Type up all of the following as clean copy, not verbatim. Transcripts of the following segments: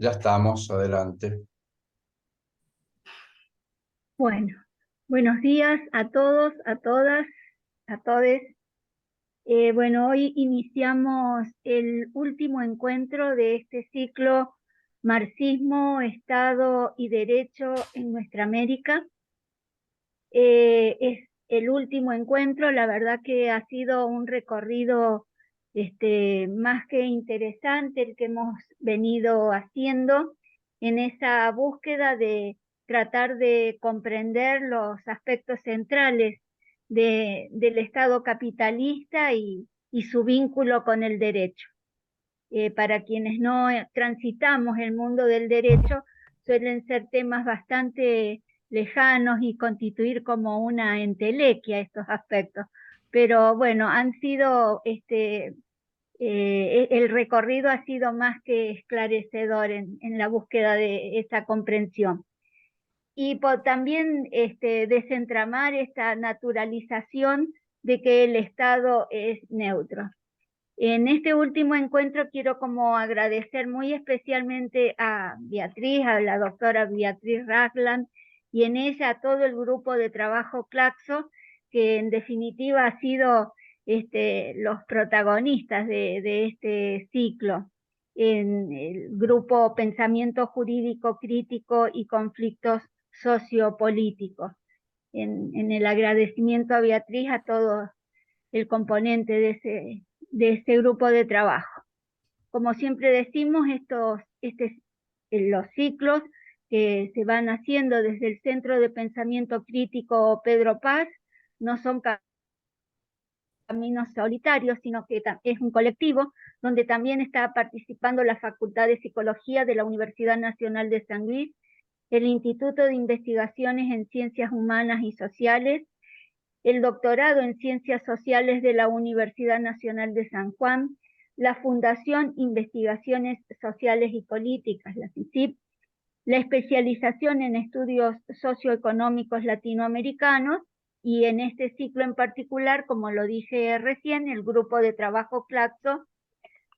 Ya estamos, adelante. Bueno, buenos días a todos, a todas, a todes. Bueno, hoy iniciamos el último encuentro de este ciclo Marxismo, Estado y Derecho en nuestra América. Es el último encuentro, la verdad que ha sido un recorrido más que interesante el que hemos venido haciendo en esa búsqueda de tratar de comprender los aspectos centrales del Estado capitalista y su vínculo con el derecho. Para quienes no transitamos el mundo del derecho, suelen ser temas bastante lejanos y constituir como una entelequia estos aspectos. Pero bueno, han sido, el recorrido ha sido más que esclarecedor en la búsqueda de esa comprensión. Y también desentramar esta naturalización de que el Estado es neutro. En este último encuentro quiero como agradecer muy especialmente a Beatriz, a la doctora Beatriz Ragland, y en ella a todo el grupo de trabajo Claxo, que en definitiva ha sido los protagonistas de este ciclo, en el grupo Pensamiento Jurídico Crítico y Conflictos Sociopolíticos. En el agradecimiento a Beatriz, a todo el componente de ese grupo de trabajo. Como siempre decimos, los ciclos que se van haciendo desde el Centro de Pensamiento Crítico Pedro Paz no son caminos solitarios, sino que es un colectivo donde también está participando la Facultad de Psicología de la Universidad Nacional de San Luis, el Instituto de Investigaciones en Ciencias Humanas y Sociales, el doctorado en Ciencias Sociales de la Universidad Nacional de San Juan, la Fundación Investigaciones Sociales y Políticas, la FICIP, la especialización en estudios socioeconómicos latinoamericanos y en este ciclo en particular, como lo dije recién, el grupo de trabajo Claxo,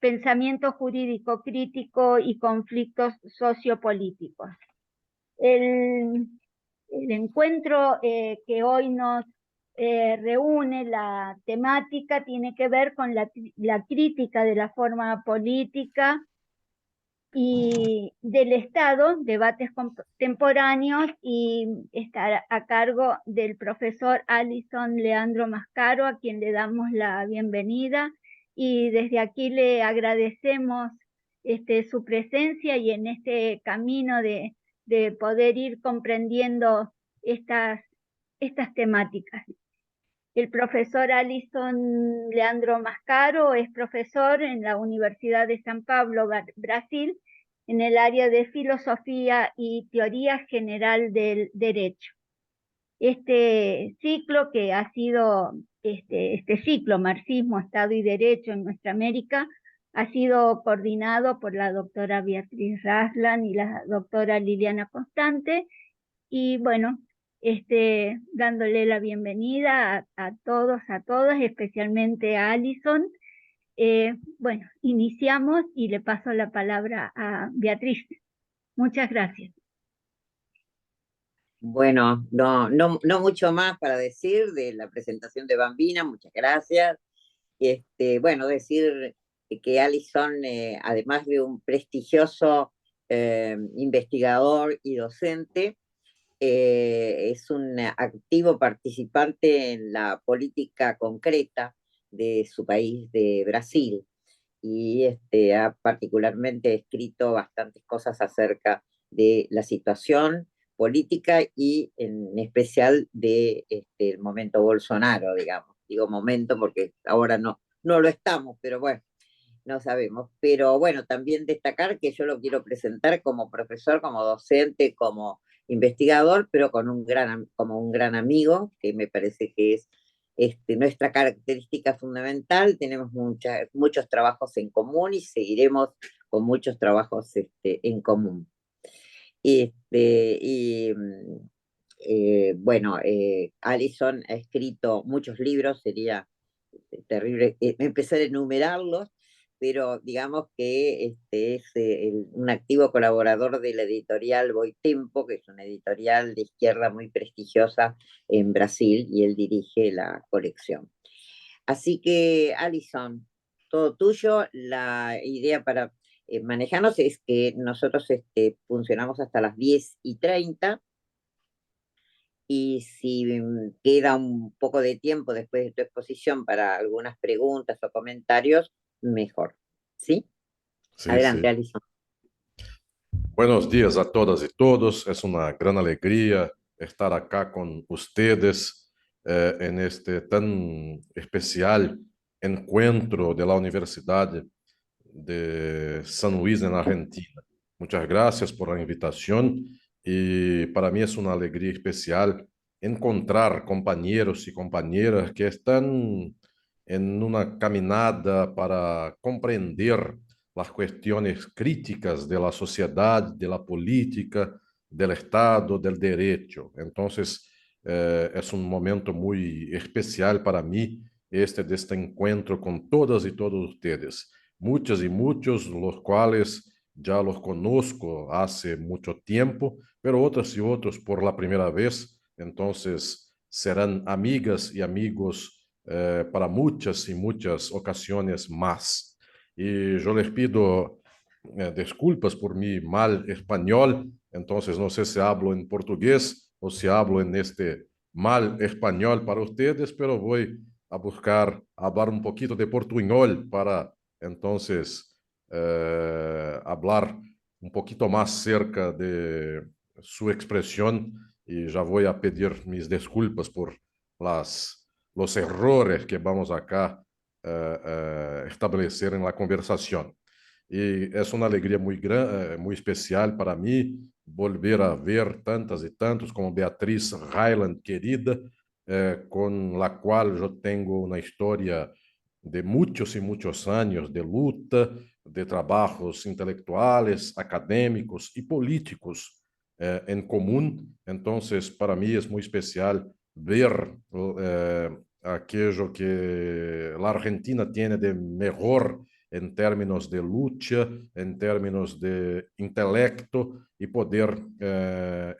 Pensamiento Jurídico Crítico y Conflictos Sociopolíticos. El, el encuentro que hoy nos reúne, la temática tiene que ver con la crítica de la forma política y del Estado, debates contemporáneos, y está a cargo del profesor Alison Leandro Mascaro, a quien le damos la bienvenida, y desde aquí le agradecemos su presencia y en este camino de poder ir comprendiendo estas temáticas. El profesor Alison Leandro Mascaro es profesor en la Universidad de San Pablo, Brasil, en el área de Filosofía y Teoría General del Derecho. Este ciclo que ha sido, este ciclo Marxismo, Estado y Derecho en nuestra América, ha sido coordinado por la doctora Beatriz Raslan y la doctora Liliana Constante, y bueno, dándole la bienvenida a todos, a todas, especialmente a Alison. Bueno, iniciamos y le paso la palabra a Beatriz. Muchas gracias. Bueno, no mucho más para decir de la presentación de Bambina, muchas gracias. Bueno, decir que Alison, además de un prestigioso investigador y docente, es un activo participante en la política concreta de su país, de Brasil, y ha particularmente escrito bastantes cosas acerca de la situación política y en especial de el momento Bolsonaro, digamos. Digo momento porque ahora no lo estamos, pero bueno, no sabemos. Pero bueno, también destacar que yo lo quiero presentar como profesor, como docente, como investigador, pero como un gran amigo, que me parece que es nuestra característica fundamental. Tenemos muchos trabajos en común y seguiremos con muchos trabajos en común. Bueno, Alison ha escrito muchos libros, sería terrible empezar a enumerarlos, pero digamos que es un activo colaborador de la editorial Boitempo, que es una editorial de izquierda muy prestigiosa en Brasil, y él dirige la colección. Así que, Alison, todo tuyo. La idea para manejarnos es que nosotros funcionamos hasta las 10:30, y si queda un poco de tiempo después de tu exposición para algunas preguntas o comentarios, mejor. ¿Sí? Sí, Adelante, sí. Alison. Buenos días a todas y todos. Es una gran alegría estar acá con ustedes en este tan especial encuentro de la Universidad de San Luis en Argentina. Muchas gracias por la invitación y para mí es una alegría especial encontrar compañeros y compañeras que están en una caminada para comprender las cuestiones críticas de la sociedad, de la política, del Estado, del derecho. Entonces, es un momento muy especial para mí de este encuentro con todas y todos ustedes. Muchas y muchos, los cuales ya los conozco hace mucho tiempo, pero otras y otros por la primera vez. Entonces, serán amigas y amigos para muchas y muchas ocasiones más. Y yo les pido disculpas por mi mal español, entonces no sé si hablo en portugués o si hablo en este mal español para ustedes, pero voy a buscar hablar un poquito de portuñol para entonces hablar un poquito más cerca de su expresión, y ya voy a pedir mis disculpas por los errores que vamos acá establecer en la conversación. Y es una alegría muy especial para mí volver a ver tantas y tantos como Beatriz Rayland, querida, con la cual yo tengo una historia de muchos y muchos años de luta, de trabajos intelectuales, académicos y políticos en común. Entonces, para mí es muy especial ver aquello que la Argentina tiene de mejor en términos de lucha, en términos de intelecto, y poder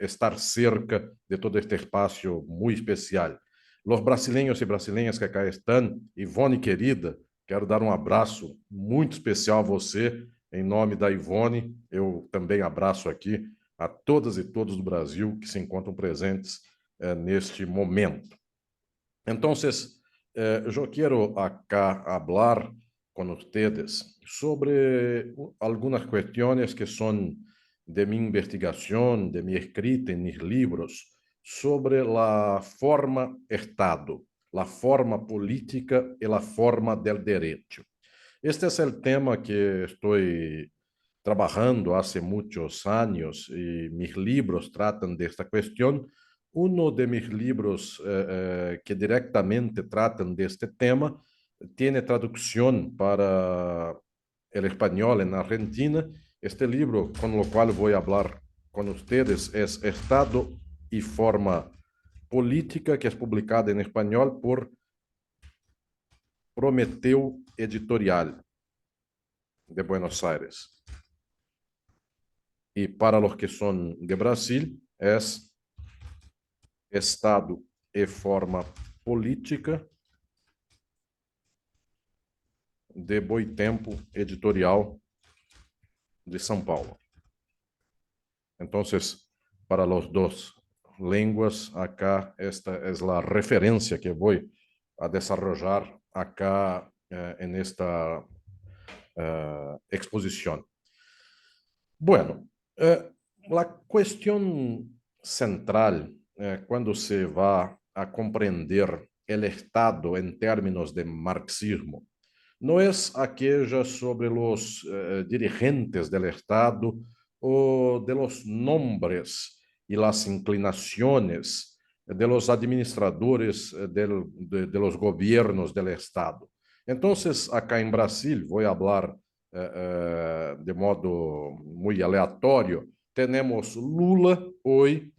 estar cerca de todo este espacio muy especial. Los brasileños y brasileñas que acá están, Ivone querida, quero dar um abraço muito especial a você, em nome da Ivone. Eu também abraço aqui a todas e todos do Brasil que se encontram presentes neste momento. Então, eu quero acá falar com vocês sobre algumas questões que são de minha investigação, de minha escrita em meus livros, sobre a forma Estado, a forma política e a forma del derecho. Este é o tema que estou trabalhando há muitos anos, e meus livros tratam desta questão. Um de meus livros que diretamente tratam deste tema tem tradução para o espanhol na Argentina. Este livro, com o qual vou falar com vocês, é Estado e Forma Política, que é publicado em espanhol por Prometeu Editorial de Buenos Aires. E para os que são de Brasil, é Estado e Forma Política de Boitempo Editorial de São Paulo. Então, para os dois línguas, acá esta é a referência que vou a desarrollar acá en esta exposición. Bueno, la cuestión central cuando se va a comprender el Estado en términos de marxismo no es aquella sobre los dirigentes del Estado o de los nombres y las inclinaciones de los administradores de los gobiernos del Estado. Entonces, acá en Brasil, voy a hablar de modo muy aleatorio, tenemos Lula hoy,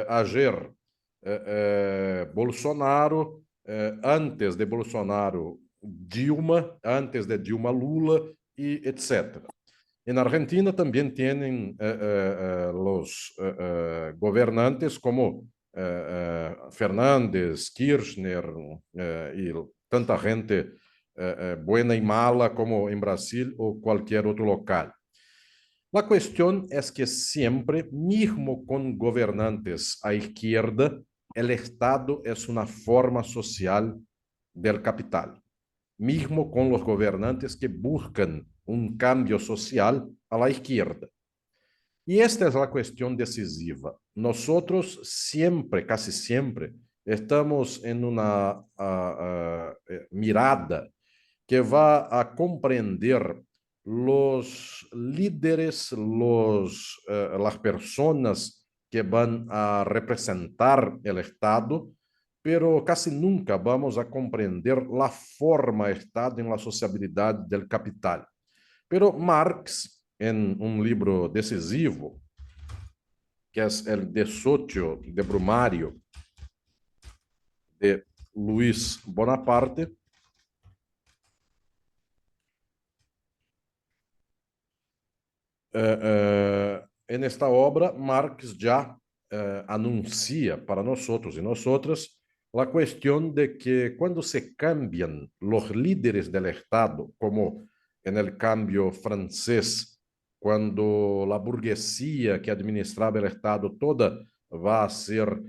ayer Bolsonaro, antes de Bolsonaro Dilma, antes de Dilma Lula, y etc. En Argentina también tienen los gobernantes como Fernández, Kirchner y tanta gente buena y mala como en Brasil o cualquier otro local. La cuestión es que siempre, mismo con gobernantes a izquierda, el Estado es una forma social del capital, mismo con los gobernantes que buscan un cambio social a la izquierda. Y esta es la cuestión decisiva. Nosotros siempre, casi siempre, estamos en una mirada que va a comprender los líderes, las personas que van a representar el Estado, pero casi nunca vamos a comprender la forma Estado en la sociabilidad del capital. Pero Marx, en un libro decisivo, que es el Desocio de Brumario, de Luis Bonaparte, en esta obra, Marx ya anuncia para nosotros y nosotras la cuestión de que cuando se cambian los líderes del Estado, como en el cambio francés, cuando la burguesía que administraba el Estado toda va a ser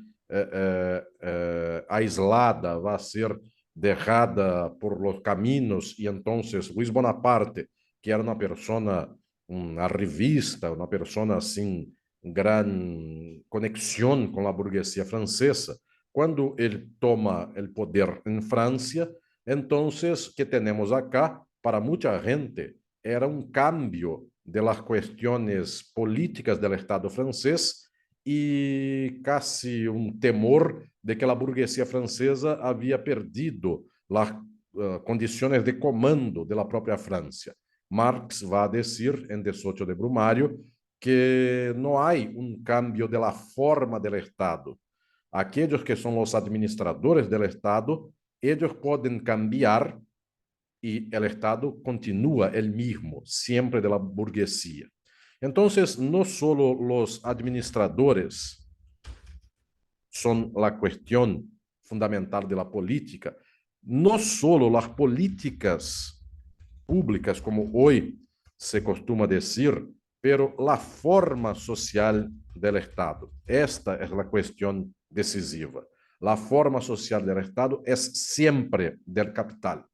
aislada, va a ser dejada por los caminos, y entonces Luis Bonaparte, que era una persona, una revista, una persona sin gran conexión con la burguesía francesa, cuando él toma el poder en Francia, entonces, ¿qué tenemos acá? Para mucha gente era un cambio de las cuestiones políticas del Estado francés y casi un temor de que la burguesía francesa había perdido las condiciones de comando de la propia Francia. Marx va a decir en Desocio de Brumario que no hay un cambio de la forma del Estado. Aquellos que son los administradores del Estado, ellos pueden cambiar y el Estado continúa el mismo, siempre de la burguesía. Entonces, no solo los administradores son la cuestión fundamental de la política, no solo las políticas públicas, como hoy se costuma decir, pero la forma social del Estado. Esta es la cuestión decisiva. La forma social del Estado es siempre del capital.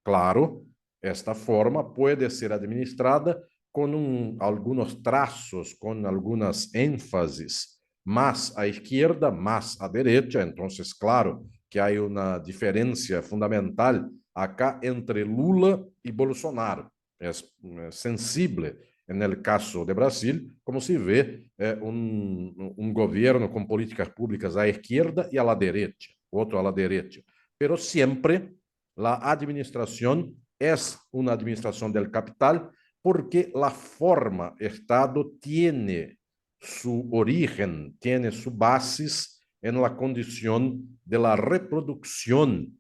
Claro, esta forma puede ser administrada con algunos trazos, con algunas énfasis, más a izquierda, más a derecha. Entonces, claro que hay una diferencia fundamental acá entre Lula y Bolsonaro. Es sensible en el caso de Brasil, como se ve un gobierno con políticas públicas a izquierda y a la derecha, otro a la derecha, pero siempre la administración es una administración del capital porque la forma Estado tiene su origen, tiene su basis en la condición de la reproducción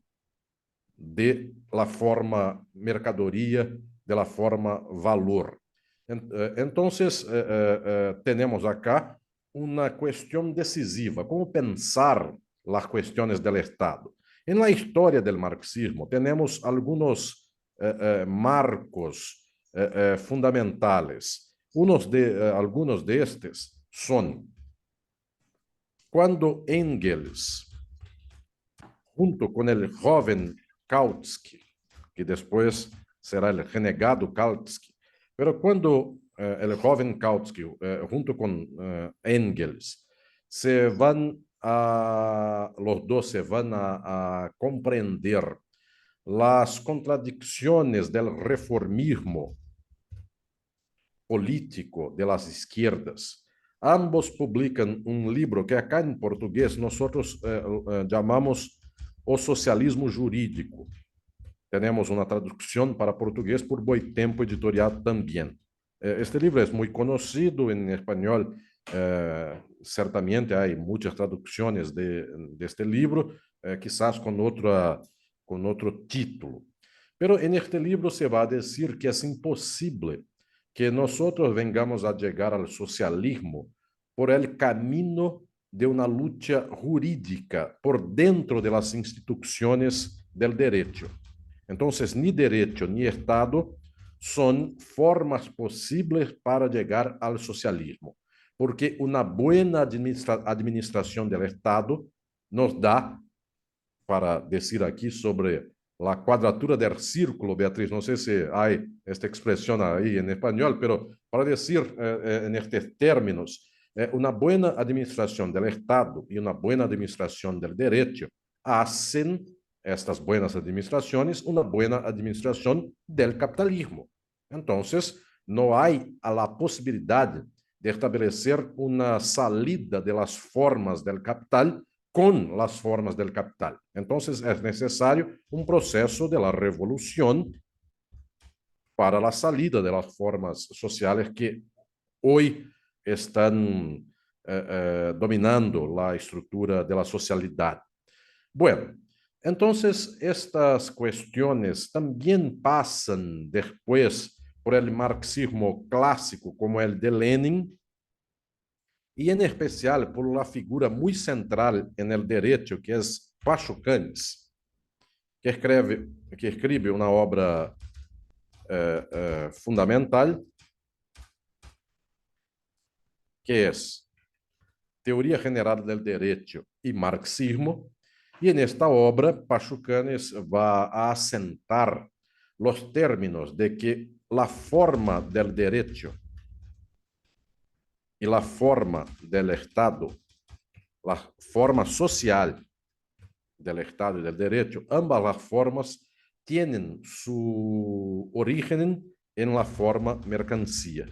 de la forma mercadoría, de la forma valor. Entonces, tenemos acá una cuestión decisiva, cómo pensar las cuestiones del Estado. En la historia del marxismo tenemos algunos marcos fundamentales. Algunos de estos son cuando Engels, junto con el joven Kautsky, que después será el renegado Kautsky, pero cuando el joven Kautsky, junto con Engels, los dos se van a comprender las contradicciones del reformismo político de las izquierdas. Ambos publican un libro que acá en portugués nosotros llamamos O Socialismo Jurídico. Tenemos una traducción para portugués por Boitempo Editorial también. Este libro es muy conocido en español. Certamente hay muchas traducciones de este libro, quizás con con otro título. Pero en este libro se va a decir que es imposible que nosotros vengamos a llegar al socialismo por el camino de una lucha jurídica por dentro de las instituciones del derecho. Entonces, ni derecho ni Estado son formas posibles para llegar al socialismo, porque una buena administración del Estado nos da, para decir aquí sobre la cuadratura del círculo, Beatriz, no sé si hay esta expresión ahí en español, pero para decir en estos términos, una buena administración del Estado y una buena administración del derecho hacen estas buenas administraciones una buena administración del capitalismo. Entonces, no hay a la posibilidad de establecer una salida de las formas del capital con las formas del capital. Entonces, es necesario un proceso de la revolución para la salida de las formas sociales que hoy están dominando la estructura de la socialidad. Bueno, entonces estas cuestiones también pasan después por el marxismo clásico como el de Lenin, y en especial por la figura muy central en el derecho, que es Pachucanes, que escribe una obra fundamental, que es Teoría General del Derecho y Marxismo, y en esta obra Pachucanes va a asentar los términos de que la forma del derecho y la forma del Estado, la forma social del Estado y del derecho, ambas las formas tienen su origen en la forma mercancía.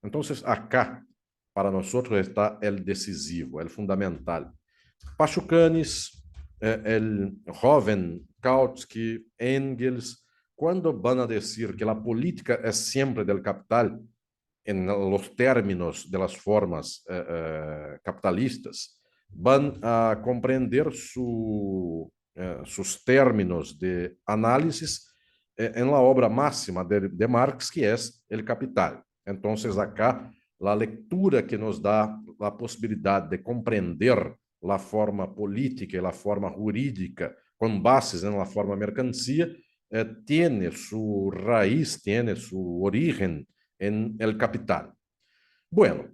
Entonces, acá, para nosotros está el decisivo, el fundamental. Pachucanes, el joven Kautsky, Engels, cuando van a decir que la política es siempre del capital, en los términos de las formas capitalistas, van a comprender sus términos de análisis en la obra máxima de Marx, que es El Capital. Entonces, acá, la lectura que nos da la posibilidad de comprender la forma política y la forma jurídica con bases en la forma mercancía, tiene su raíz, tiene su origen en El Capital. Bueno,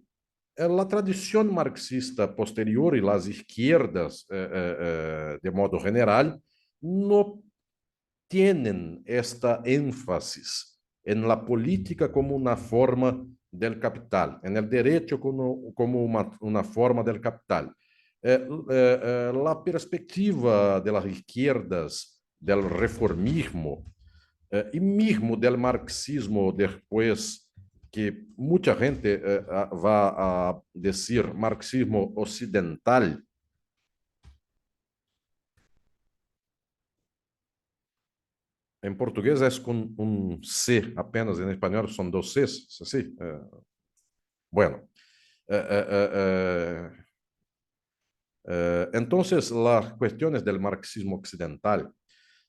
la tradición marxista posterior y las izquierdas, de modo general, no tienen esta énfasis en la política como una forma del capital, en el derecho como una forma del capital. La perspectiva de las izquierdas, del reformismo y mismo del marxismo después, que mucha gente va a decir marxismo occidental. En portugués es con un C apenas, en español son dos Cs, ¿sí? Bueno, entonces las cuestiones del marxismo occidental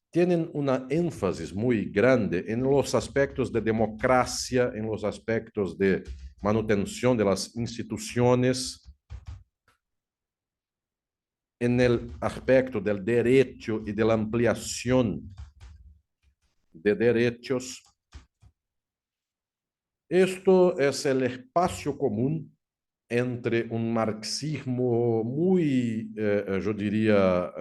tienen una énfasis muy grande en los aspectos de democracia, en los aspectos de manutención de las instituciones, en el aspecto del derecho y de la ampliación de derechos. Esto es el espacio común entre un marxismo muy, yo diría,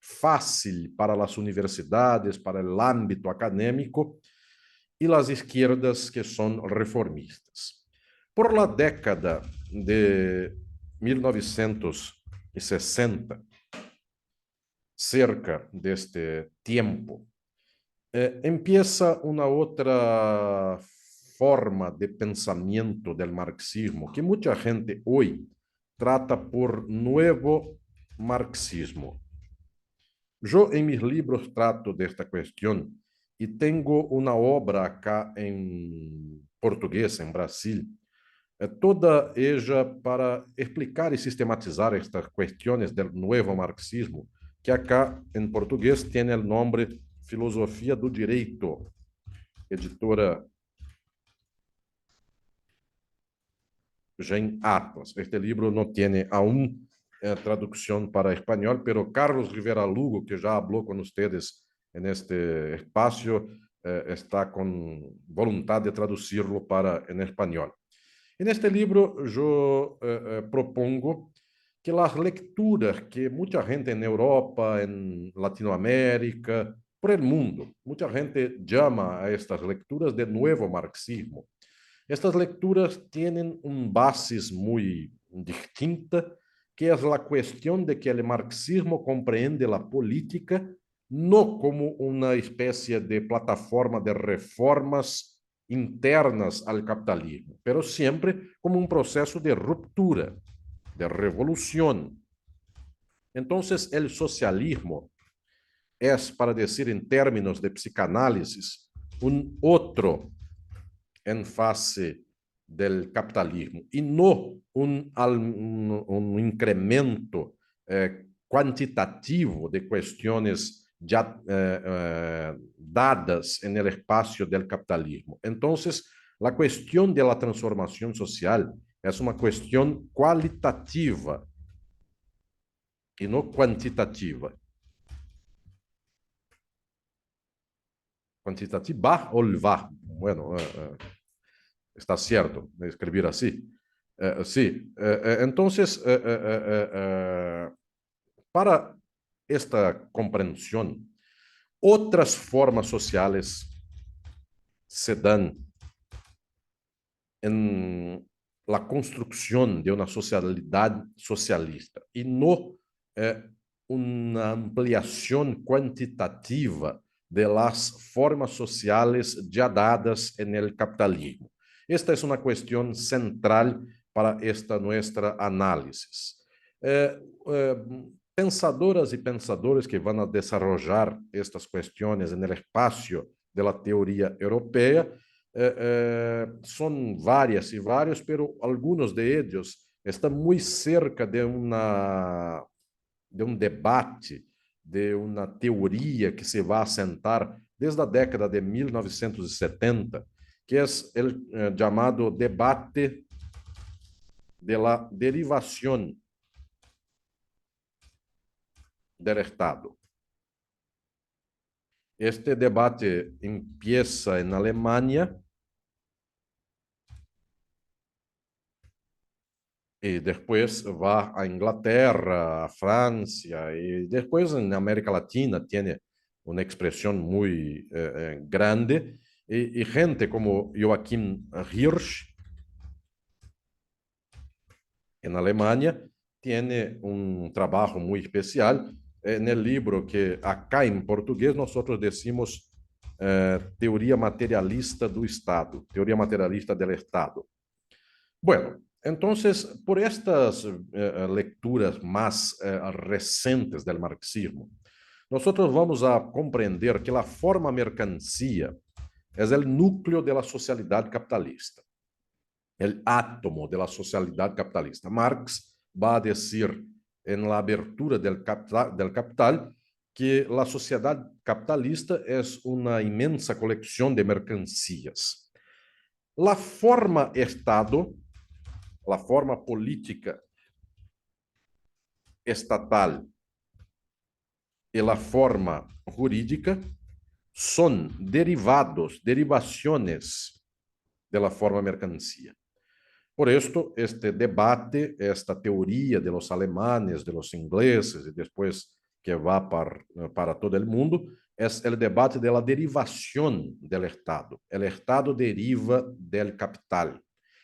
fácil para las universidades, para el ámbito académico, y las izquierdas que son reformistas. Por la década de 1960, cerca de este tiempo, empieza una otra forma de pensamiento del marxismo que mucha gente hoy trata por nuevo marxismo. Yo en mis libros trato de esta cuestión y tengo una obra acá en portugués, en Brasil, toda ella para explicar y sistematizar estas cuestiones del nuevo marxismo, que acá en portugués tiene el nombre Filosofía do Direito, editora Gen Atlas. Este libro no tiene aún traducción para español, pero Carlos Rivera Lugo, que ya habló con ustedes en este espacio, está con voluntad de traducirlo para en español. En este libro yo propongo que las lecturas que mucha gente en Europa, en Latinoamérica, por el mundo, mucha gente llama a estas lecturas de nuevo marxismo. Estas lecturas tienen un basis muy distinta, que es la cuestión de que el marxismo comprende la política no como una especie de plataforma de reformas internas al capitalismo, pero siempre como un proceso de ruptura, de revolución. Entonces, el socialismo es, para decir en términos de psicanálisis, un otro en fase del capitalismo y no un incremento cuantitativo de cuestiones ya dadas en el espacio del capitalismo. Entonces, la cuestión de la transformación social es una cuestión cualitativa y no cuantitativa. Quantitativa o va, bueno, está cierto de escribir así. Sí, entonces, para esta comprensión, otras formas sociales se dan en la construcción de una sociedad socialista y no una ampliación cuantitativa de las formas sociales ya dadas en el capitalismo. Esta es una cuestión central para esta nuestra análisis. Pensadoras y pensadores que van a desarrollar estas cuestiones en el espacio de la teoría europea son varias y varios, pero algunos de ellos están muy cerca de un debate, de una teoría que se va a sentar desde la década de 1970, que es el llamado debate de la derivación del Estado. Este debate empieza en Alemania y después va a Inglaterra, a Francia, y después en América Latina tiene una expresión muy grande, y gente como Joachim Hirsch en Alemania tiene un trabajo muy especial en el libro que acá en portugués nosotros decimos teoría materialista do Estado, teoría materialista del Estado. Bueno, entonces, por estas lecturas más recientes del marxismo, nosotros vamos a comprender que la forma mercancía es el núcleo de la sociedad capitalista, el átomo de la sociedad capitalista. Marx va a decir en la abertura del Capital que la sociedad capitalista es una inmensa colección de mercancías. La forma Estado, la forma política estatal y la forma jurídica son derivaciones de la forma mercancía. Por esto, este debate, esta teoría de los alemanes, de los ingleses y después que va para todo el mundo, es el debate de la derivación del Estado. El Estado deriva del capital.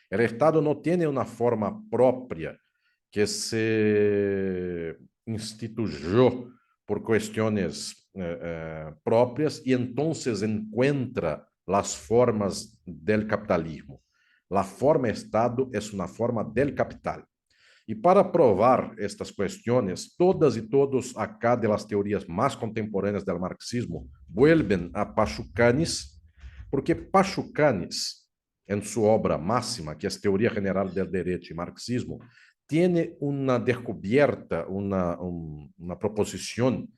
El Estado no tiene una forma propia que se instituyó por cuestiones propias y entonces encuentra las formas del capitalismo. La forma Estado es una forma del capital. Y para probar estas cuestiones, todas y todos acá de las teorías más contemporáneas del marxismo vuelven a Pashukanis, porque Pashukanis en su obra máxima, que es Teoría General del Derecho y Marxismo, tiene una descubierta, una proposición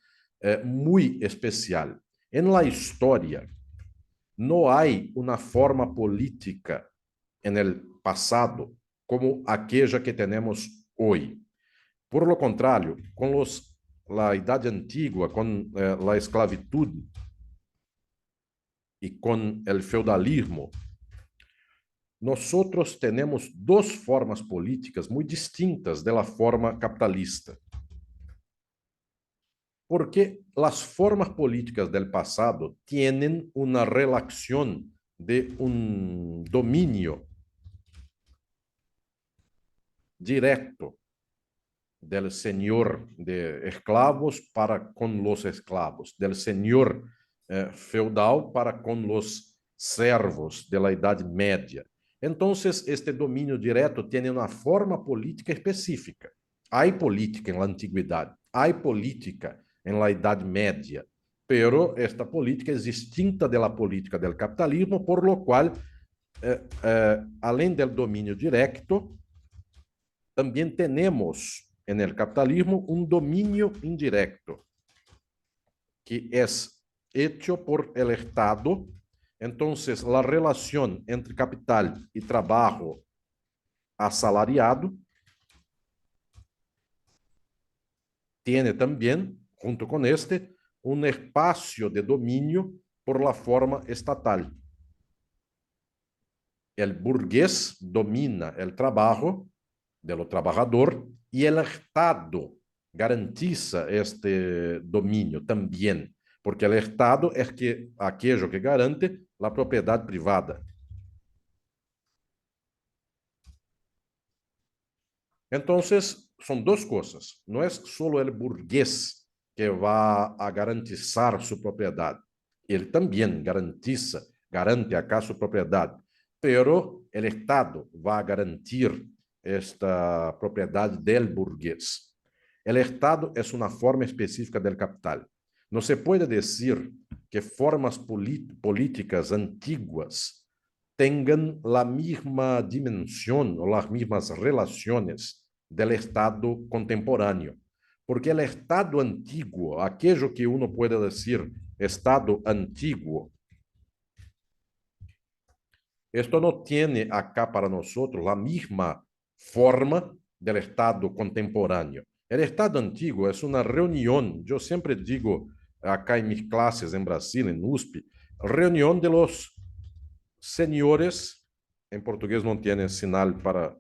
muy especial. En la historia no hay una forma política en el pasado como aquella que tenemos hoy. Por lo contrario, con la Idade Antigua, con la esclavitud y con el feudalismo, nosotros tenemos dos formas políticas muy distintas de la forma capitalista. Porque las formas políticas del pasado tienen una relación de un dominio directo del señor de esclavos para con los esclavos, del señor feudal para con los servos de la Idade Média. Entonces, este dominio directo tiene una forma política específica. Hay política en la antigüedad, hay política en la Idade Média, pero esta política es distinta de la política del capitalismo, por lo cual, além del dominio directo, también tenemos en el capitalismo un dominio indirecto, que es hecho por el Estado. Entonces, la relación entre capital y trabajo asalariado tiene también, junto con este, un espacio de dominio por la forma estatal. El burgués domina el trabajo de lo trabajador y el Estado garantiza este dominio también, porque el Estado es aquello que garante la propiedad privada. Entonces, son dos cosas. No es solo el burgués que va a garantizar su propiedad. Él también garante acá su propiedad, pero el Estado va a garantir esta propiedad del burgués. El Estado es una forma específica del capital. No se puede decir que formas políticas antiguas tengan la misma dimensión o las mismas relaciones del Estado contemporáneo. Porque el Estado antiguo, aquello que uno puede decir Estado antiguo, esto no tiene acá para nosotros la misma forma del Estado contemporáneo. El Estado antiguo es una reunión, yo siempre digo acá en mis clases en Brasil, en USP, reunión de los señores, en portugués no tiene señal para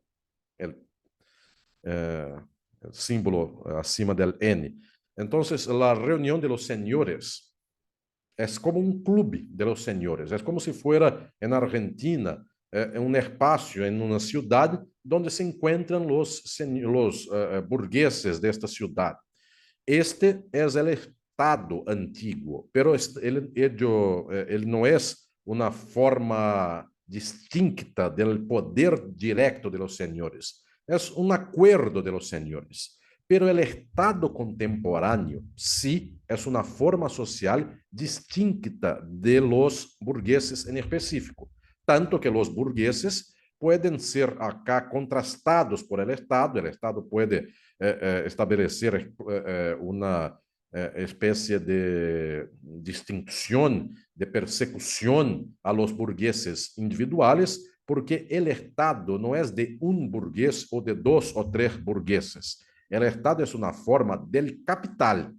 el símbolo acima del N. Entonces, la reunión de los señores es como un club de los señores, es como si fuera en Argentina un espacio en una ciudad donde se encuentran los burgueses de esta ciudad. Este es el Estado antiguo, pero él no es una forma distinta del poder directo de los señores. Es un acuerdo de los señores. Pero el Estado contemporáneo sí es una forma social distinta de los burgueses en específico. Tanto que los burgueses pueden ser acá contrastados por el Estado puede establecer una especie de distinción, de persecución a los burgueses individuales, porque el Estado no es de un burgués o de dos o tres burgueses. El Estado es una forma del capital.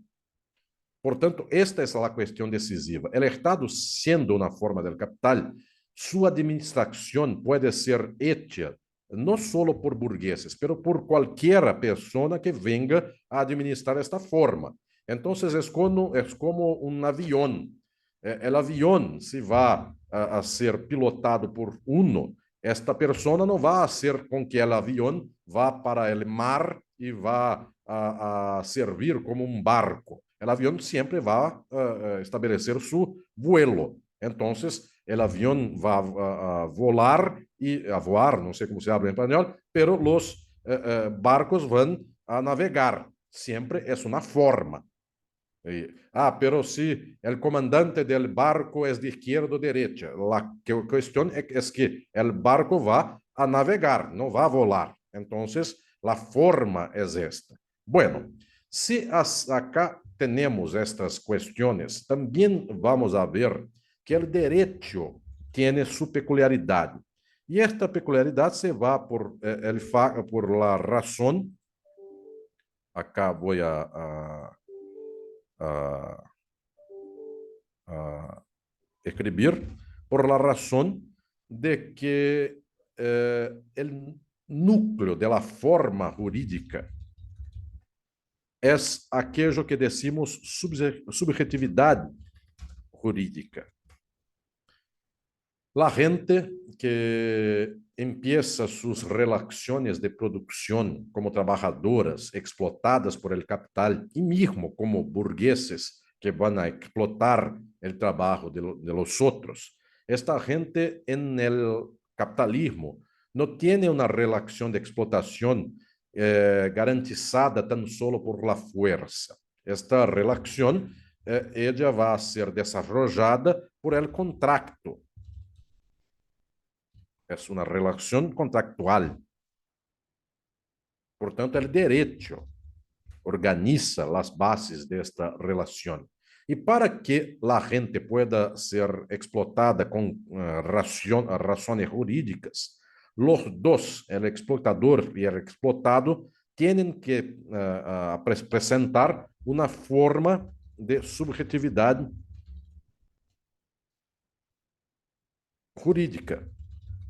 Por tanto, esta es la cuestión decisiva. El Estado, siendo una forma del capital, su administración puede ser hecha no solo por burgueses, pero por cualquier persona que venga a administrar esta forma. Entonces, es como un avión. El avión, si va a ser pilotado por uno, esta persona no va a hacer con que el avión va para el mar y va a servir como un barco. El avión siempre va a establecer su vuelo. Entonces, el avión va a volar y a voar, no sé cómo se habla en español, pero los barcos van a navegar. Siempre es una forma. Pero si el comandante del barco es de izquierda o derecha, la cuestión es que el barco va a navegar, no va a volar. Entonces, la forma es esta. Bueno, si acá tenemos estas cuestiones, también vamos a ver que el derecho tiene su peculiaridad. Y esta peculiaridad se va por la razón. Acá voy a escribir, por la razón de que el núcleo de la forma jurídica es aquello que decimos subjetividad jurídica. La gente que empieza sus relaciones de producción como trabajadoras explotadas por el capital y mismo como burgueses que van a explotar el trabajo de los otros. Esta gente en el capitalismo no tiene una relación de explotación garantizada tan solo por la fuerza. Esta relación ella va a ser desarrollada por el contrato. Es una relación contractual. Por tanto, el derecho organiza las bases de esta relación. Y para que la gente pueda ser explotada con razones jurídicas, los dos, el explotador y el explotado, tienen que presentar una forma de subjetividad jurídica,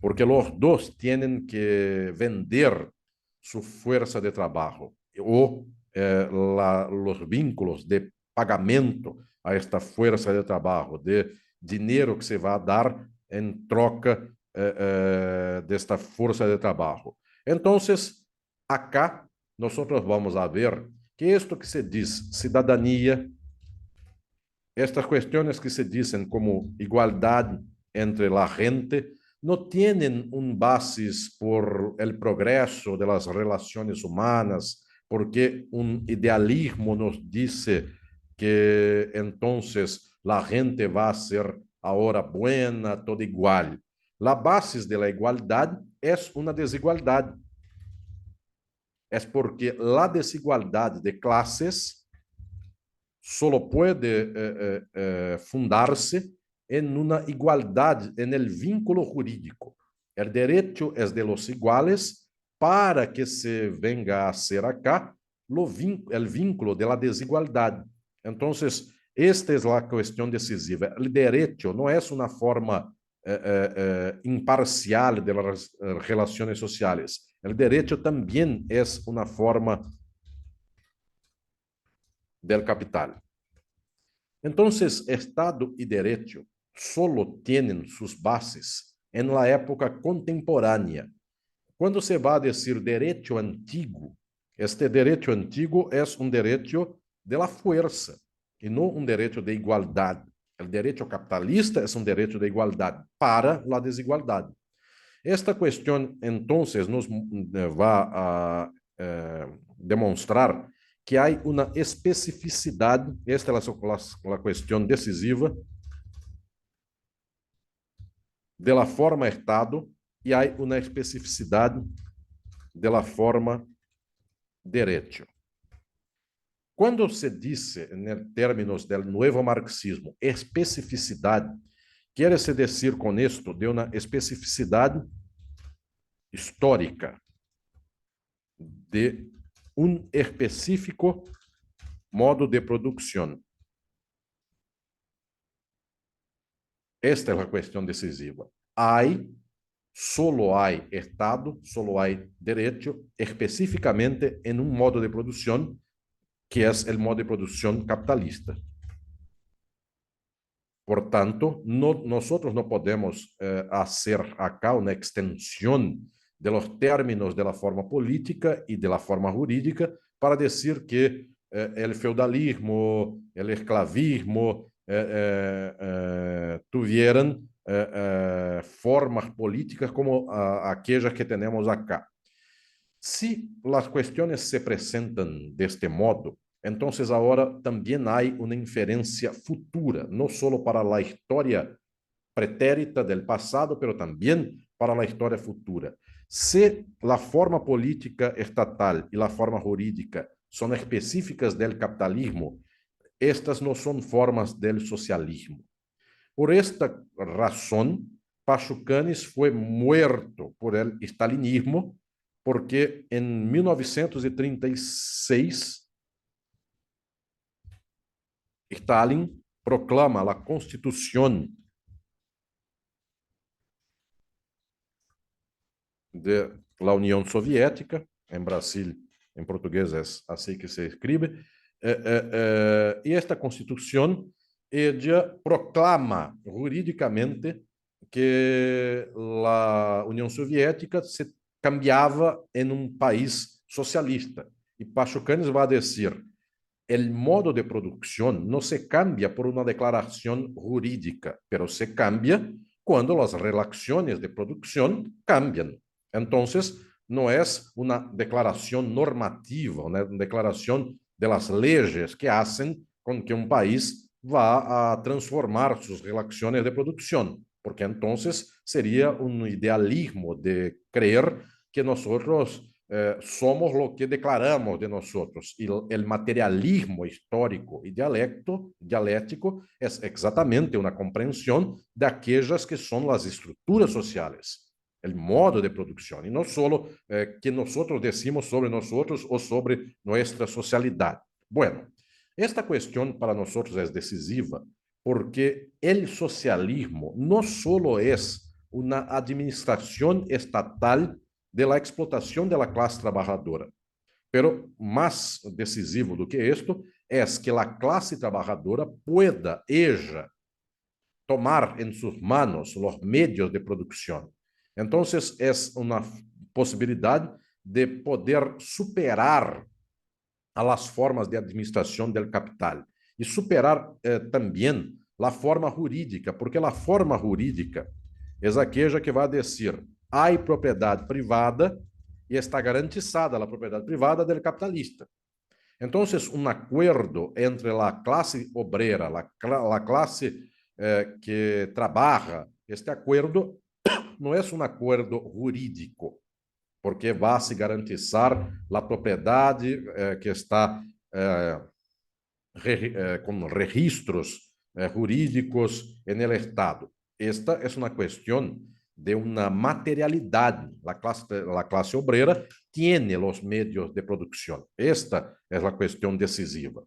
porque los dos tienen que vender su fuerza de trabajo o los vínculos de pagamento a esta fuerza de trabajo, de dinero que se va a dar en troca de esta fuerza de trabajo. Entonces, acá nosotros vamos a ver que esto que se dice ciudadanía, estas cuestiones que se dicen como igualdad entre la gente, no tienen un basis por el progreso de las relaciones humanas, porque un idealismo nos dice que entonces la gente va a ser ahora buena, toda igual. La base de la igualdad es una desigualdad. Es porque la desigualdad de clases solo puede fundarse en una igualdad en el vínculo jurídico. El derecho es de los iguales para que se venga a hacer acá el vínculo de la desigualdad. Entonces, esta es la cuestión decisiva. El derecho no es una forma imparcial de las relaciones sociales. El derecho también es una forma del capital. Entonces, Estado y derecho solo tienen sus bases en la época contemporánea. Cuando se va a decir derecho antiguo, este derecho antiguo es un derecho de la fuerza y no un derecho de igualdad. El derecho capitalista es un derecho de igualdad para la desigualdad. Esta cuestión entonces nos va a demonstrar que hay una especificidad, esta es la cuestión decisiva, de la forma Estado y hay una especificidad de la forma derecho. Cuando se dice en términos del nuevo marxismo especificidad, quiere decir con esto de una especificidad histórica, de un específico modo de producción. Esta es la cuestión decisiva. Solo hay Estado, solo hay derecho, específicamente en un modo de producción que es el modo de producción capitalista. Por tanto, nosotros no podemos hacer acá una extensión de los términos de la forma política y de la forma jurídica para decir que el feudalismo, el esclavismo tuvieran formas políticas como aquellas que tenemos acá. Si las cuestiones se presentan de este modo, Entonces ahora también hay una inferencia futura, no solo para la historia pretérita del pasado, pero también para la historia futura. Si la forma política estatal y la forma jurídica son específicas del capitalismo, estas no son formas del socialismo. Por esta razón, Pachucanes fue muerto por el stalinismo, porque en 1936 Stalin proclama la Constitución de la Unión Soviética, en Brasil, en portugués es así que se escribe, y esta Constitución ella proclama jurídicamente que la União Soviética se cambiava en un país socialista. Y Pachucanes va a decir, el modo de producción no se cambia por una declaración jurídica, pero se cambia cuando las relaciones de producción cambian. Entonces, no es una declaración normativa, una declaración de las leyes que hacen con que un país va a transformar sus relaciones de producción, porque entonces sería un idealismo de creer que nosotros somos lo que declaramos de nosotros. Y el materialismo histórico y dialéctico es exactamente una comprensión de aquellas que son las estructuras sociales, el modo de producción, y no solo que nosotros decimos sobre nosotros o sobre nuestra socialidad. Bueno, esta cuestión para nosotros es decisiva porque el socialismo no solo es una administración estatal de la explotación de la clase trabajadora, pero más decisivo do que esto es que la clase trabajadora pueda ella tomar en sus manos los medios de producción. Entonces es una posibilidad de poder superar a las formas de administración del capital y superar también la forma jurídica, porque la forma jurídica es aquella que va a decir hay propriedad privada y está garantizada la propiedad privada del capitalista. Entonces, un acuerdo entre la clase obrera, la clase que trabaja, este acuerdo no es un acuerdo jurídico, porque va a se garantizar la propiedad que está con registros jurídicos en el Estado. Esta es una cuestión de una materialidad. La clase obrera tiene los medios de producción. Esta es la cuestión decisiva.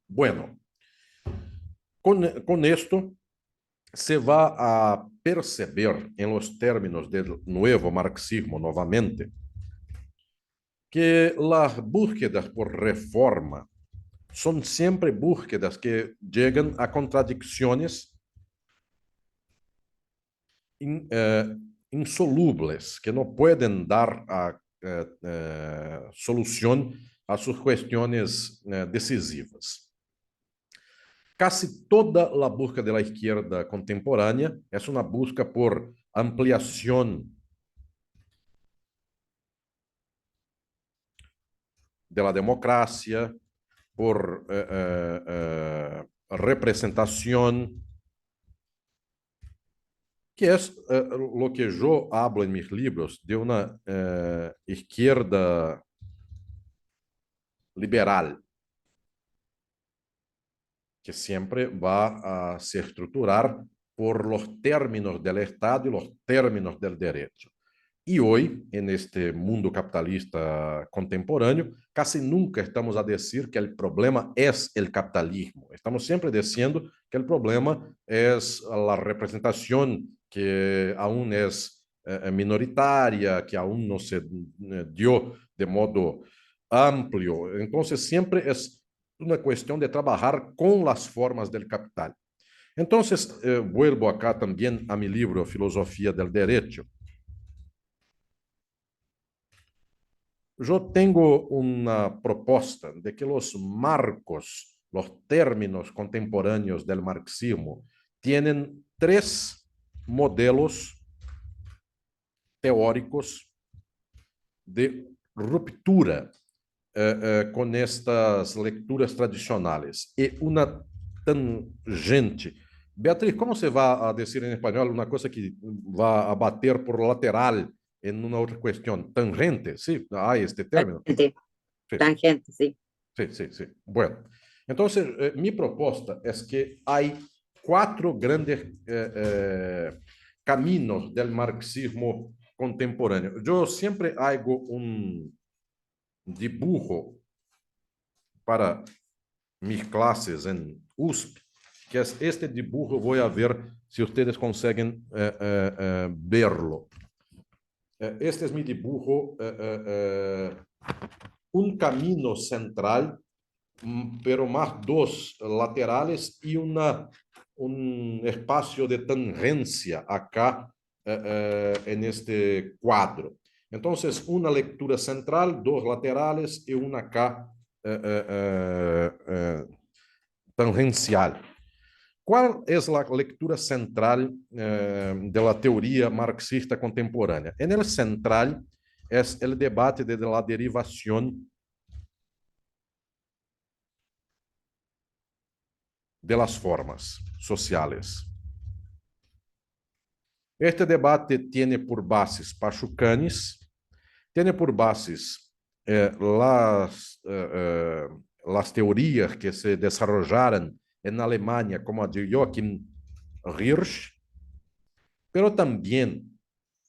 Bueno, con esto se va a perceber en los términos del nuevo marxismo nuevamente que las búsquedas por reforma son siempre búsquedas que llegan a contradicciones insolubles, que no pueden dar solución a sus cuestiones decisivas. Casi toda la búsqueda de la izquierda contemporánea es una búsqueda por ampliación de la democracia, por representación, que es lo que yo hablo en mis libros de una izquierda liberal, que siempre va a se estructurar por los términos del Estado y los términos del derecho. Y hoy, en este mundo capitalista contemporáneo, casi nunca estamos a decir que el problema es el capitalismo. Estamos siempre diciendo que el problema es la representación que aún es minoritaria, que aún no se dio de modo amplio. Entonces, siempre es una cuestión de trabajar con las formas del capital. Entonces, vuelvo acá también a mi libro Filosofía del Derecho. Yo tengo una propuesta de que los marcos, los términos contemporáneos del marxismo tienen tres modelos teóricos de ruptura com estas lecturas tradicionais e uma tangente. Beatriz, como você vai a dizer em espanhol uma coisa que vai a bater por lateral em uma outra questão? Tangente, ¿sí? Há este término? Tangente, Sí. tangente, sí. Sí, sí, sí. Bueno, entonces mi propuesta es que hay cuatro grandes caminos del marxismo contemporáneo. Yo siempre hago un dibujo para mis clases en USP, que es este dibujo. Voy a ver si ustedes consiguen verlo. Este es mi dibujo, un camino central, pero más dos laterales y un espacio de tangencia acá en este cuadro. Entonces, una lectura central, dos laterales y una acá tangencial. ¿Cuál es la lectura central de la teoría marxista contemporánea? En el central es el debate de la derivación de las formas sociales. Este debate tiene por bases Pachucanes, tiene por bases las teorías que se desarrollaron en Alemania, como a de Joachim Hirsch, pero también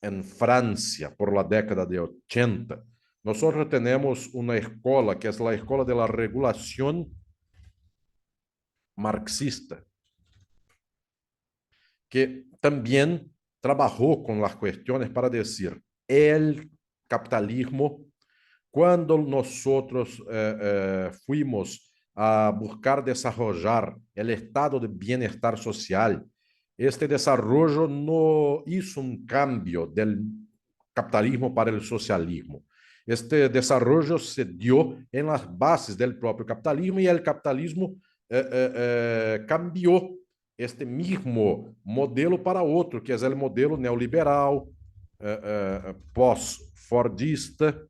en Francia, por la década de 80, nosotros tenemos una escuela que es la escuela de la regulación marxista, que también trabajó con las cuestiones para decir el capitalismo, cuando nosotros fuimos a buscar desarrollar el estado de bienestar social, este desarrollo no hizo un cambio del capitalismo para el socialismo. Este desarrollo se dio en las bases del propio capitalismo y el capitalismo cambió este mismo modelo para outro, que é o modelo neoliberal, pós-fordista,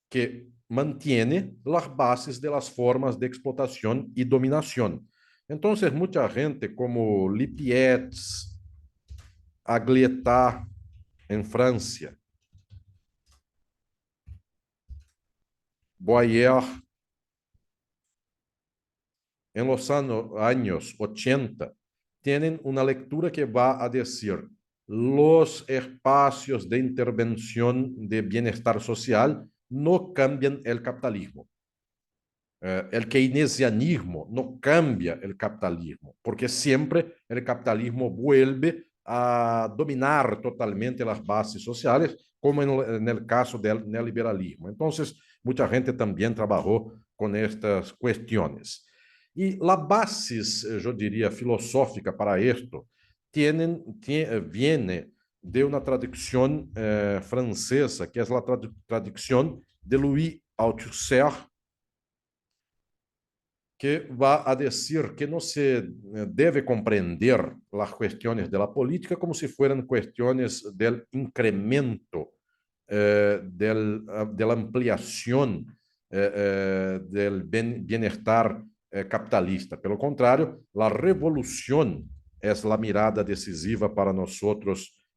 que mantém as bases das formas de explotação e dominação. Então, muita gente como Lippietz, Aglietta em França, Boyer en los años 80, tienen una lectura que va a decir los espacios de intervención de bienestar social no cambian el capitalismo. El keynesianismo no cambia el capitalismo, porque siempre el capitalismo vuelve a dominar totalmente las bases sociales, como en el caso del neoliberalismo. Entonces, mucha gente también trabajó con estas cuestiones. Y la basis, yo diría, filosófica para esto viene de una traducción francesa, que es la traducción de Louis Althusser, que va a decir que no se debe comprender las cuestiones de la política como si fueran cuestiones del incremento, de la ampliación del bienestar capitalista. Pelo contrário, a revolução é a mirada decisiva para nós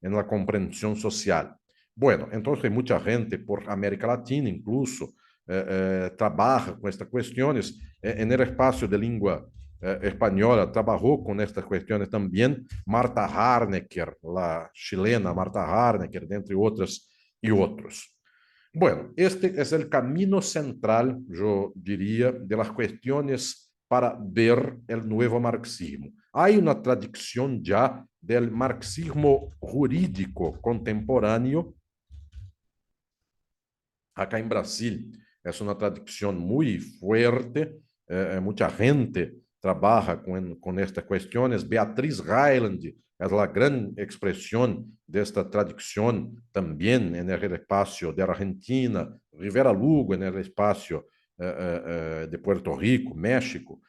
na compreensão social. Bueno, então muita gente por América Latina, incluso, trabalha com estas questões. No espaço de língua espanhola, trabalhou com estas questões também Marta Harnecker, a chilena Marta Harnecker, dentre outras e outros. Bueno, este es el camino central, yo diría, de las cuestiones para ver el nuevo marxismo. Hay una tradición ya del marxismo jurídico contemporáneo acá en Brasil. Es una tradición muy fuerte, mucha gente trabaja con estas cuestiones. Beatriz Reiland es la gran expresión de esta tradición también en el espacio de Argentina, Rivera Lugo en el espacio de Puerto Rico, México.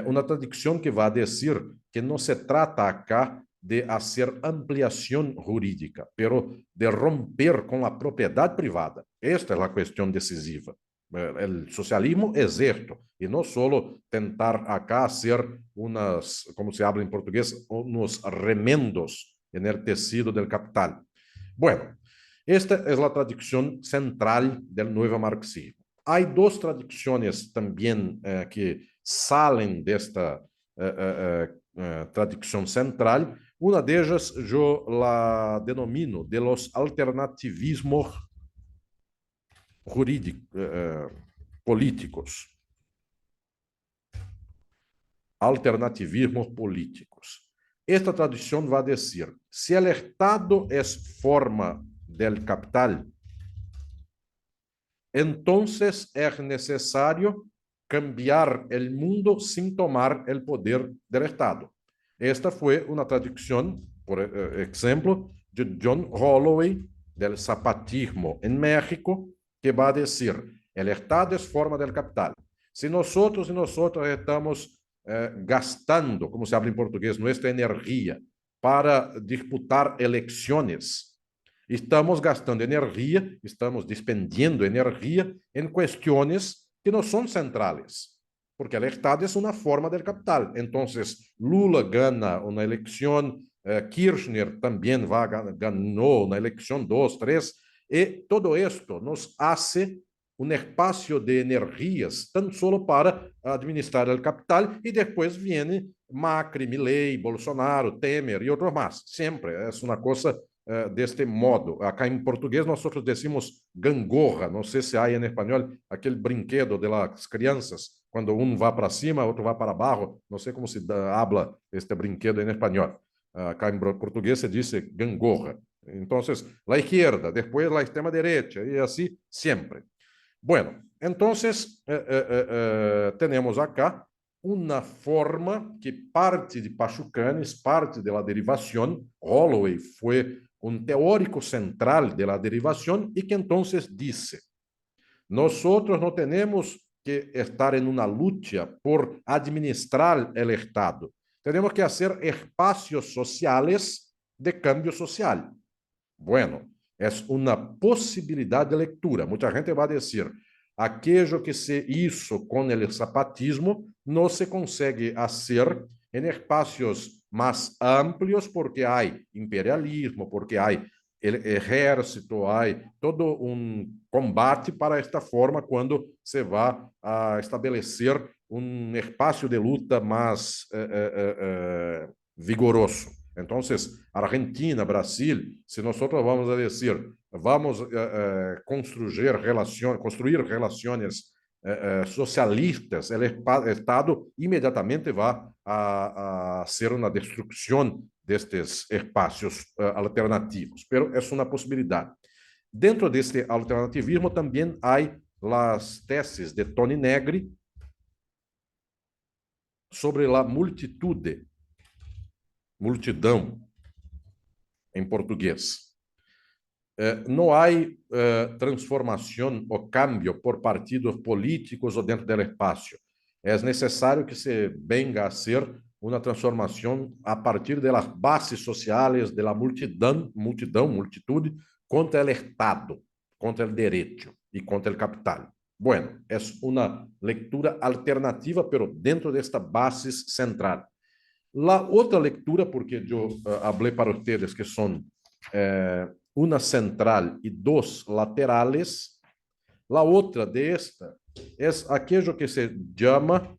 Una tradición que va a decir que no se trata acá de hacer ampliación jurídica, pero de romper con la propiedad privada. Esta es la cuestión decisiva. El socialismo es esto, y no solo tentar acá hacer unas, como se habla en portugués, unos remendos en el tecido del capital. Bueno, esta es la tradición central del nuevo marxismo. Hay dos tradiciones también que salen de esta tradición central. Una de ellas yo la denomino de los alternativismos jurídicos, políticos. Alternativismos políticos. Esta tradición va a decir, si el Estado es forma del capital, entonces es necesario cambiar el mundo sin tomar el poder del Estado. Esta fue una traducción, por ejemplo, de John Holloway, del zapatismo en México, que va a decir, el Estado es forma del capital. Si nosotros y nosotras estamos gastando, como se habla en portugués, nuestra energía para disputar elecciones, estamos gastando energía, estamos dispendiando energía en cuestiones que no son centrales, porque el Estado es una forma del capital. Entonces, Lula gana una elección, Kirchner también ganó una elección, 2, 3, y todo esto nos hace un espacio de energías tan solo para administrar el capital, y después viene Macri, Milei, Bolsonaro, Temer y otros más. Siempre es una cosa de este modo. Acá en portugués nosotros decimos gangorra, no sé si hay en español aquel brinquedo de las crianças, cuando uno va para cima, otro va para abajo, no sé cómo se habla este brinquedo en español. Acá en portugués se dice gangorra. Entonces, la izquierda, después la extrema derecha, y así siempre. Bueno, entonces tenemos acá una forma que parte de Pachucanes, parte de la derivación. Holloway fue un teórico central de la derivación y que entonces dice, nosotros no tenemos que estar en una lucha por administrar el Estado. Tenemos que hacer espacios sociales de cambio social. Bueno, es una posibilidad de lectura. Mucha gente va a decir, aquello que se hizo con el zapatismo no se consigue hacer en espacios más amplios porque hay imperialismo, porque hay el ejército, hay todo un combate para esta forma cuando se va a establecer un espacio de luta más vigoroso. Entonces, Argentina, Brasil, si nosotros vamos a decir, vamos a construir relaciones socialistas, el Estado inmediatamente va a hacer una destrucción de estos espacios alternativos, pero es una posibilidad. Dentro de este alternativismo también hay las tesis de Toni Negri sobre la multitude, multidão, em português. Não há transformação ou cambio por partidos políticos ou dentro do espaço. É necessário que se venga a ser uma transformação a partir das bases sociais, da multitude, contra o Estado, contra o direito e contra o capital. Bueno, é uma leitura alternativa, pero dentro desta base central. La otra lectura, porque yo hablé para ustedes que son una central y dos laterales, la otra de esta es aquello que se llama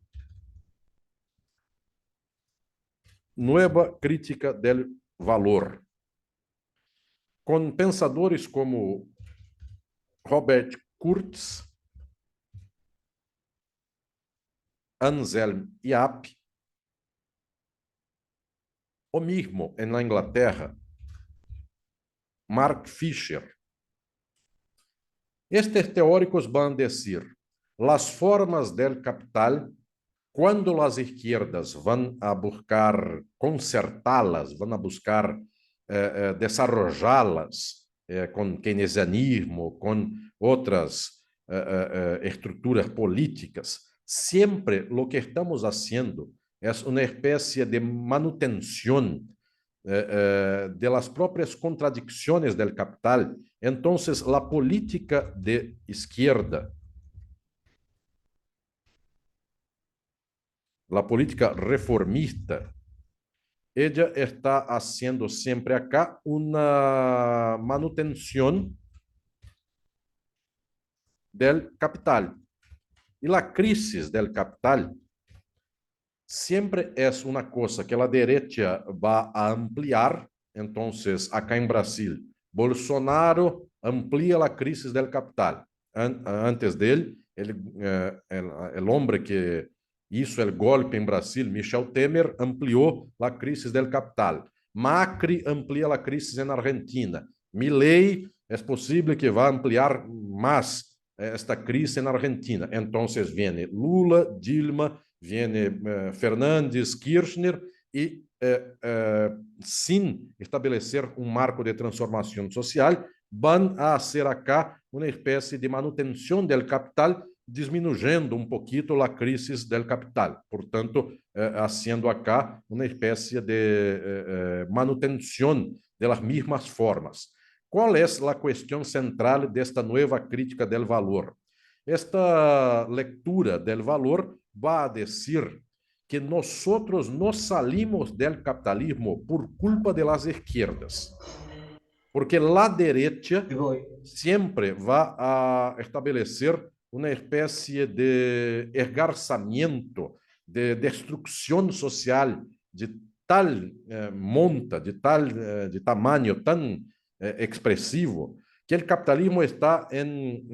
nueva crítica del valor, con pensadores como Robert Kurz, Anselm Yap, o mismo en la Inglaterra, Mark Fisher. Estes teóricos van a decir, las formas del capital, cuando las izquierdas van a buscar consertarlas, van a buscar desarrollarlas con keynesianismo, con otras estructuras políticas, siempre lo que estamos haciendo es una especie de manutención de las propias contradicciones del capital, entonces la política de izquierda, la política reformista, ella está haciendo siempre acá una manutención del capital. Y la crisis del capital siempre es una cosa que la derecha va a ampliar. Entonces, acá en Brasil, Bolsonaro amplía la crisis del capital. Antes de él, el hombre que hizo el golpe en Brasil, Michel Temer, amplió la crisis del capital. Macri amplía la crisis en Argentina. Milei es posible que va a ampliar más esta crisis en Argentina. Entonces viene Lula, Dilma, viene Fernández, Kirchner y sin establecer un marco de transformación social, van a hacer acá una especie de manutención del capital, disminuyendo un poquito la crisis del capital. Por tanto, haciendo acá una especie de manutención de las mismas formas. ¿Cuál es la cuestión central de esta nueva crítica del valor? Esta lectura del valor va a decir que nosotros no salimos del capitalismo por culpa de las izquierdas, porque la derecha siempre va a establecer una especie de esgarzamiento, de destrucción social de tal monta, de tamaño tan expresivo, que el capitalismo está en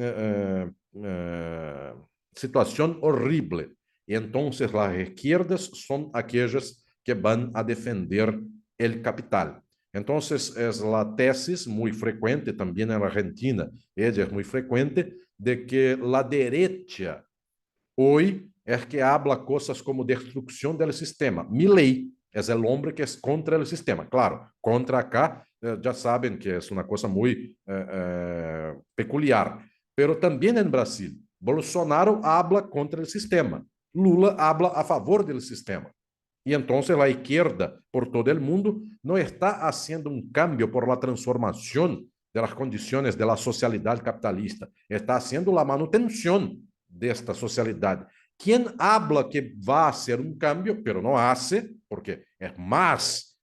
situación horrible. Y entonces las izquierdas son aquellas que van a defender el capital. Entonces es la tesis muy frecuente también en Argentina, ella es muy frecuente, de que la derecha hoy es que habla cosas como destrucción del sistema. Milei es el hombre que es contra el sistema. Claro, contra acá ya saben que es una cosa muy peculiar. Pero también en Brasil, Bolsonaro habla contra el sistema. Lula habla a favor del sistema. Y entonces la izquierda por todo el mundo no está haciendo un cambio por la transformación de las condiciones de la socialidad capitalista. Está haciendo la manutención de esta socialidad. Quien habla que va a hacer un cambio, pero no hace, porque es más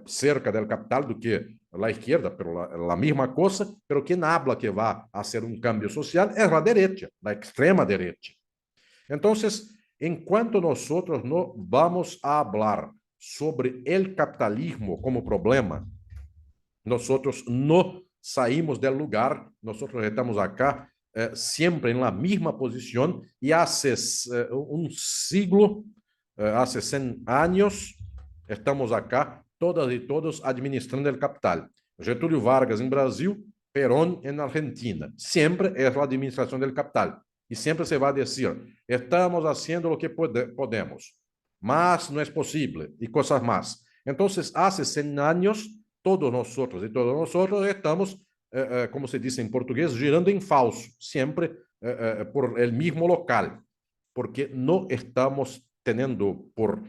cerca del capital do que la izquierda, pero la misma cosa, pero quien habla que va a hacer un cambio social es la derecha, la extrema derecha. Entonces, en cuanto nosotros no vamos a hablar sobre el capitalismo como problema, nosotros no saímos del lugar, nosotros estamos acá siempre en la misma posición y hace un siglo, hace 100 años, estamos acá todas y todos administrando el capital. Getúlio Vargas en Brasil, Perón en Argentina. Siempre es la administración del capital. Y siempre se va a decir, estamos haciendo lo que podemos, mas no es posible y cosas más. Entonces, hace 100 años, todos nosotros estamos, como se dice en portugués, girando en falso, siempre por el mismo local, porque no estamos teniendo por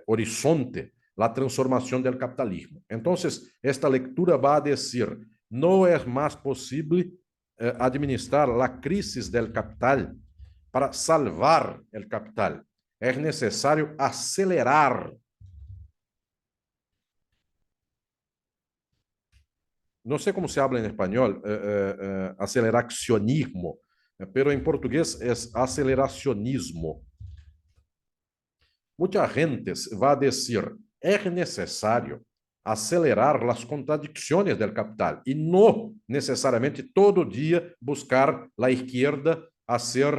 horizonte la transformación del capitalismo. Entonces, esta lectura va a decir, no es más posible administrar la crisis del capital para salvar el capital. Es necesario acelerar. No sé cómo se habla en español, aceleracionismo, pero en portugués es aceleracionismo. Mucha gente va a decir, es necesario acelerar las contradicciones del capital y no necesariamente todo día buscar la izquierda hacer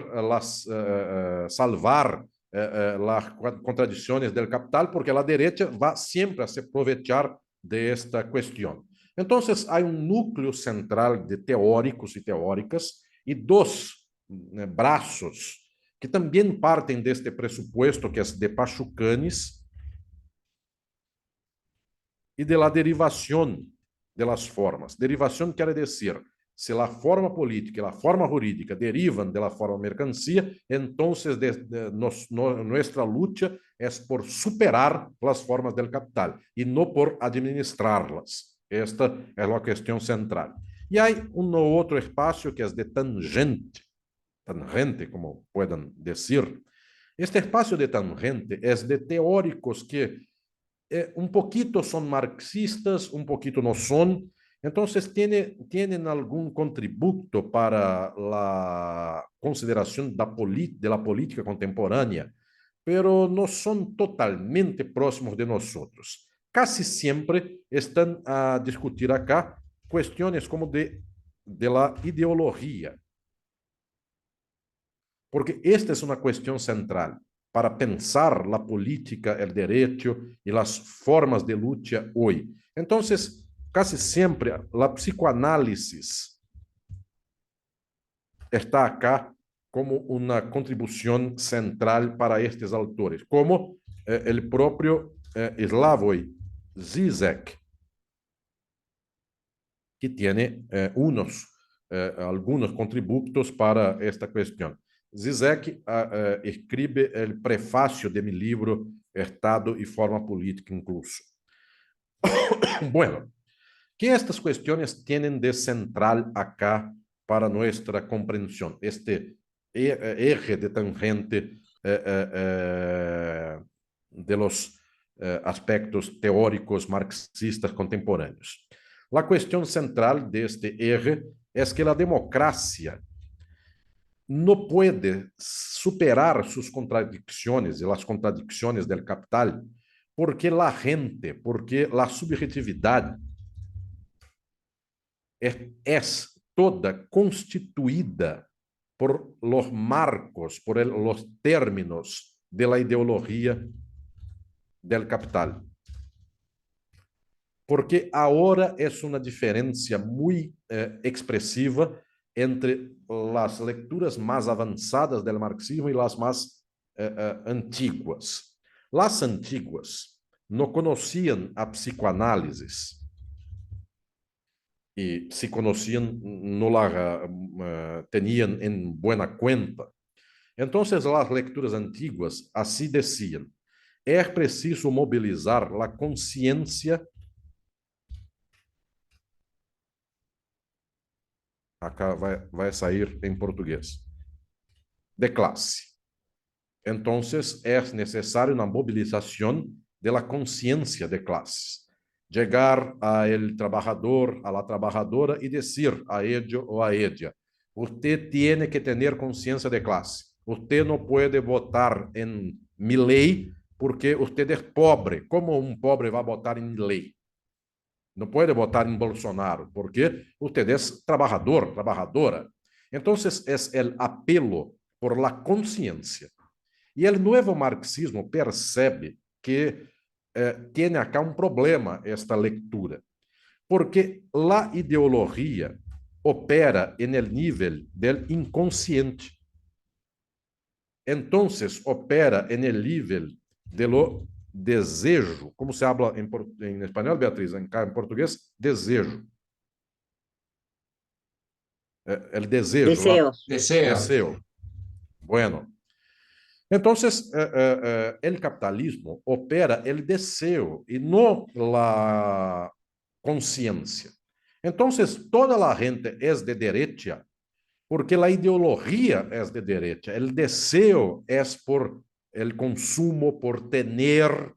salvar las contradicciones del capital, porque la derecha va siempre a se aprovechar de esta cuestión. Entonces hay un núcleo central de teóricos y teóricas y dos brazos que también parten de este presupuesto que es de Pachucanes y de la derivación de las formas. Derivación quiere decir se a forma política e a forma jurídica derivam da forma mercancia, então nossa luta é por superar as formas do capital e não por administrá-las. Esta é a questão central. E há outro espaço que é de tangente, como podem dizer. Este espaço de tangente é de teóricos que um pouquito são marxistas, um pouquito não são. Então, tienen algum contributo para a consideração da política contemporânea, pero não são totalmente próximos de nós. Casi sempre estão a discutir acá questões como de la ideologia. Porque esta é uma questão central para pensar a política, o direito e as formas de luta hoje. Então, casi sempre a psicoanálise está acá como uma contribuição central para estes autores, como o próprio Slavoj Žižek, que tem alguns contributos para esta questão. Žižek escreve o prefácio de meu livro Estado e Forma Política Incluso. Bueno, que estas questões têm de central acá para nossa compreensão? Este eje de tangente de los aspectos teóricos marxistas contemporâneos. A questão central deste eje é que a democracia não pode superar suas contradições e as contradições do capital, porque a subjetividade é toda constituída por los marcos, por los términos de la ideología del capital. Porque agora é uma diferença muito expressiva entre as leituras mais avançadas do marxismo e as mais antiguas. As antiguas não conheciam a psicoanálise e, se conheciam, não la tinham em boa conta. Então, as leituras antiguas assim diziam: é preciso mobilizar a consciência. Acá vai sair em português. De classe. Então, é necessário uma mobilização da consciência de classes. Chegar ao trabalhador, a la trabajadora e dizer a ele ou a ella: você tem que ter consciência de classe. Você não pode votar em Milei porque você é pobre. Como um pobre vai votar em Milei? Não pode votar em Bolsonaro, porque você é trabalhador, trabalhadora. Então, é o apelo por la consciência. E o novo marxismo percebe que tem acá um problema esta leitura, porque a ideologia opera no nível do inconsciente. Então, opera no nível do desejo. Como se habla em espanhol, Beatriz? Em português, desejo. El desejo. Deseo. Bueno. Então, o capitalismo opera o desejo e não a consciência. Então, toda a gente é de direita porque a ideologia é de direita. O desejo é por el consumo, por tener,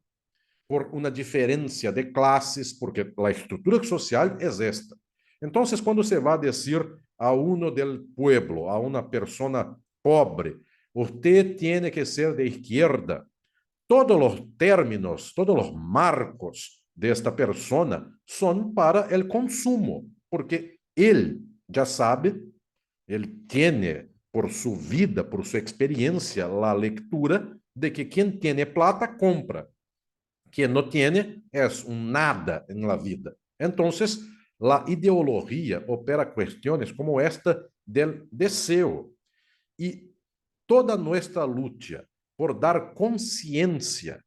por uma diferença de classes, porque a estrutura social é esta. Então, quando se vai dizer a uno del pueblo, a uma pessoa pobre, você tem que ser de izquierda, todos os términos, todos os marcos desta pessoa são para o consumo, porque ele já sabe, ele tem por sua vida, por sua experiência, a leitura de que quem tem plata compra, quem não tem é nada na vida. Então, a ideologia opera questões como esta del desejo e toda nossa luta por dar consciência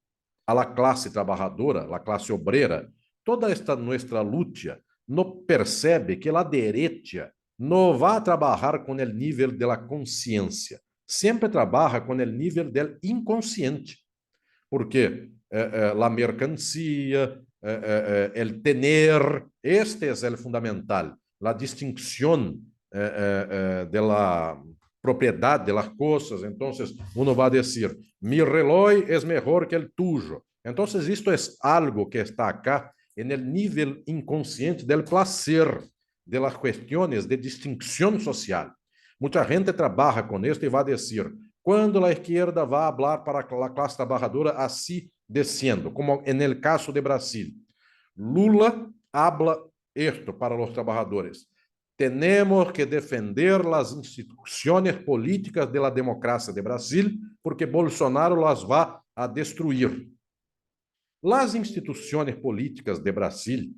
à classe trabalhadora, à classe obreira, toda esta nossa luta não percebe que a direita no va a trabajar con el nivel de la conciencia, siempre trabaja con el nivel del inconsciente, porque la mercancía, el tener, este es el fundamental, la distinción de la propiedad de las cosas. Entonces, uno va a decir, mi reloj es mejor que el tuyo. Entonces, esto es algo que está acá en el nivel inconsciente del placer, de las cuestiones de distinción social. Mucha gente trabaja con esto y va a decir, cuando la izquierda va a hablar para la clase trabajadora así desciendo, como en el caso de Brasil. Lula habla esto para los trabajadores. Tenemos que defender las instituciones políticas de la democracia de Brasil porque Bolsonaro las va a destruir. Las instituciones políticas de Brasil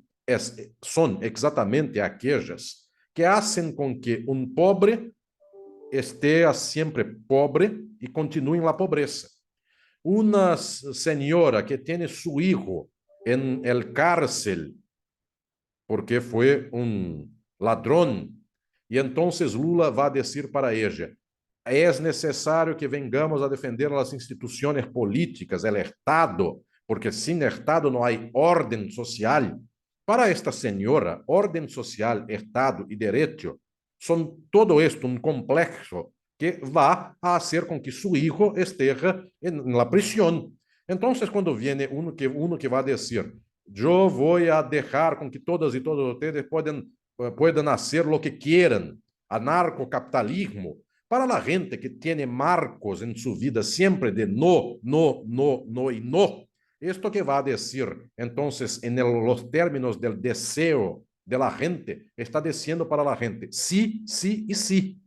son exatamente aquellas que hacen con que un pobre esté siempre pobre y continúe en la pobreza. Una señora que tiene su hijo en el cárcel porque fue un ladrón, y entonces Lula va a decir para ella, es necesario que vengamos a defender las instituciones políticas, el Estado, porque sin Estado no hay orden social. Para esta señora, orden social, Estado y derecho son todo esto un complexo que va a hacer con que su hijo esté en la prisión. Entonces, cuando viene uno que va a decir, yo voy a dejar con que todas y todos ustedes puedan hacer lo que quieran, anarcocapitalismo, para la gente que tiene marcos en su vida siempre de no, no, no, no y no. Esto que va a decir, entonces, en los términos del deseo de la gente, está diciendo para la gente sí, sí y sí.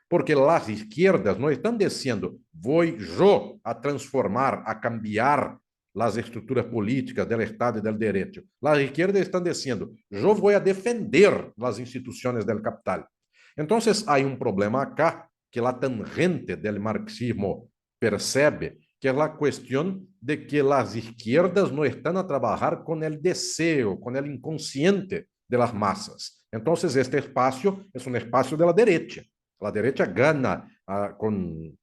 Porque las izquierdas no están diciendo, voy yo a transformar, a cambiar las estructuras políticas del Estado y del derecho. Las izquierdas están diciendo, yo voy a defender las instituciones del capital. Entonces, hay un problema acá que la tangente del marxismo percebe, que es la cuestión de que las izquierdas no están a trabajar con el deseo, con el inconsciente de las masas. Entonces, este espacio es un espacio de la derecha. La derecha gana con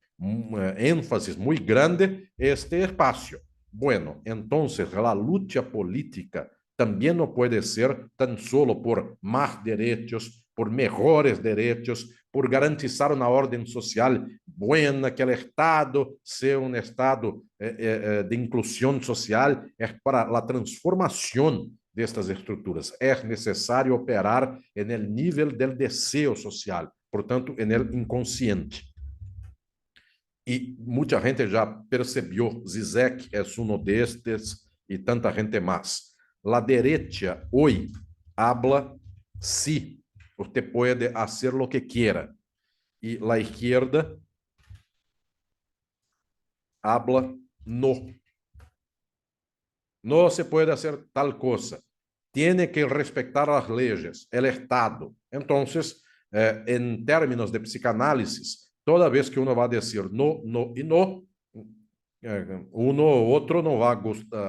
énfasis muy grande este espacio. Bueno, entonces la lucha política también no puede ser tan solo por más derechos, por mejores derechos, por garantizar una orden social buena, que el Estado sea un Estado de inclusión social, es para la transformación de estas estructuras. Es necesario operar en el nivel del deseo social, portanto, en el inconsciente. Y mucha gente ya percibió, Zizek es uno de estos y tanta gente más. La derecha hoy habla sí, usted puede hacer lo que quiera. Y la izquierda habla no. No se puede hacer tal cosa. Tiene que respetar las leyes, el Estado. Entonces, en términos de psicanálisis, toda vez que uno va a decir no, no y no, uno u otro no va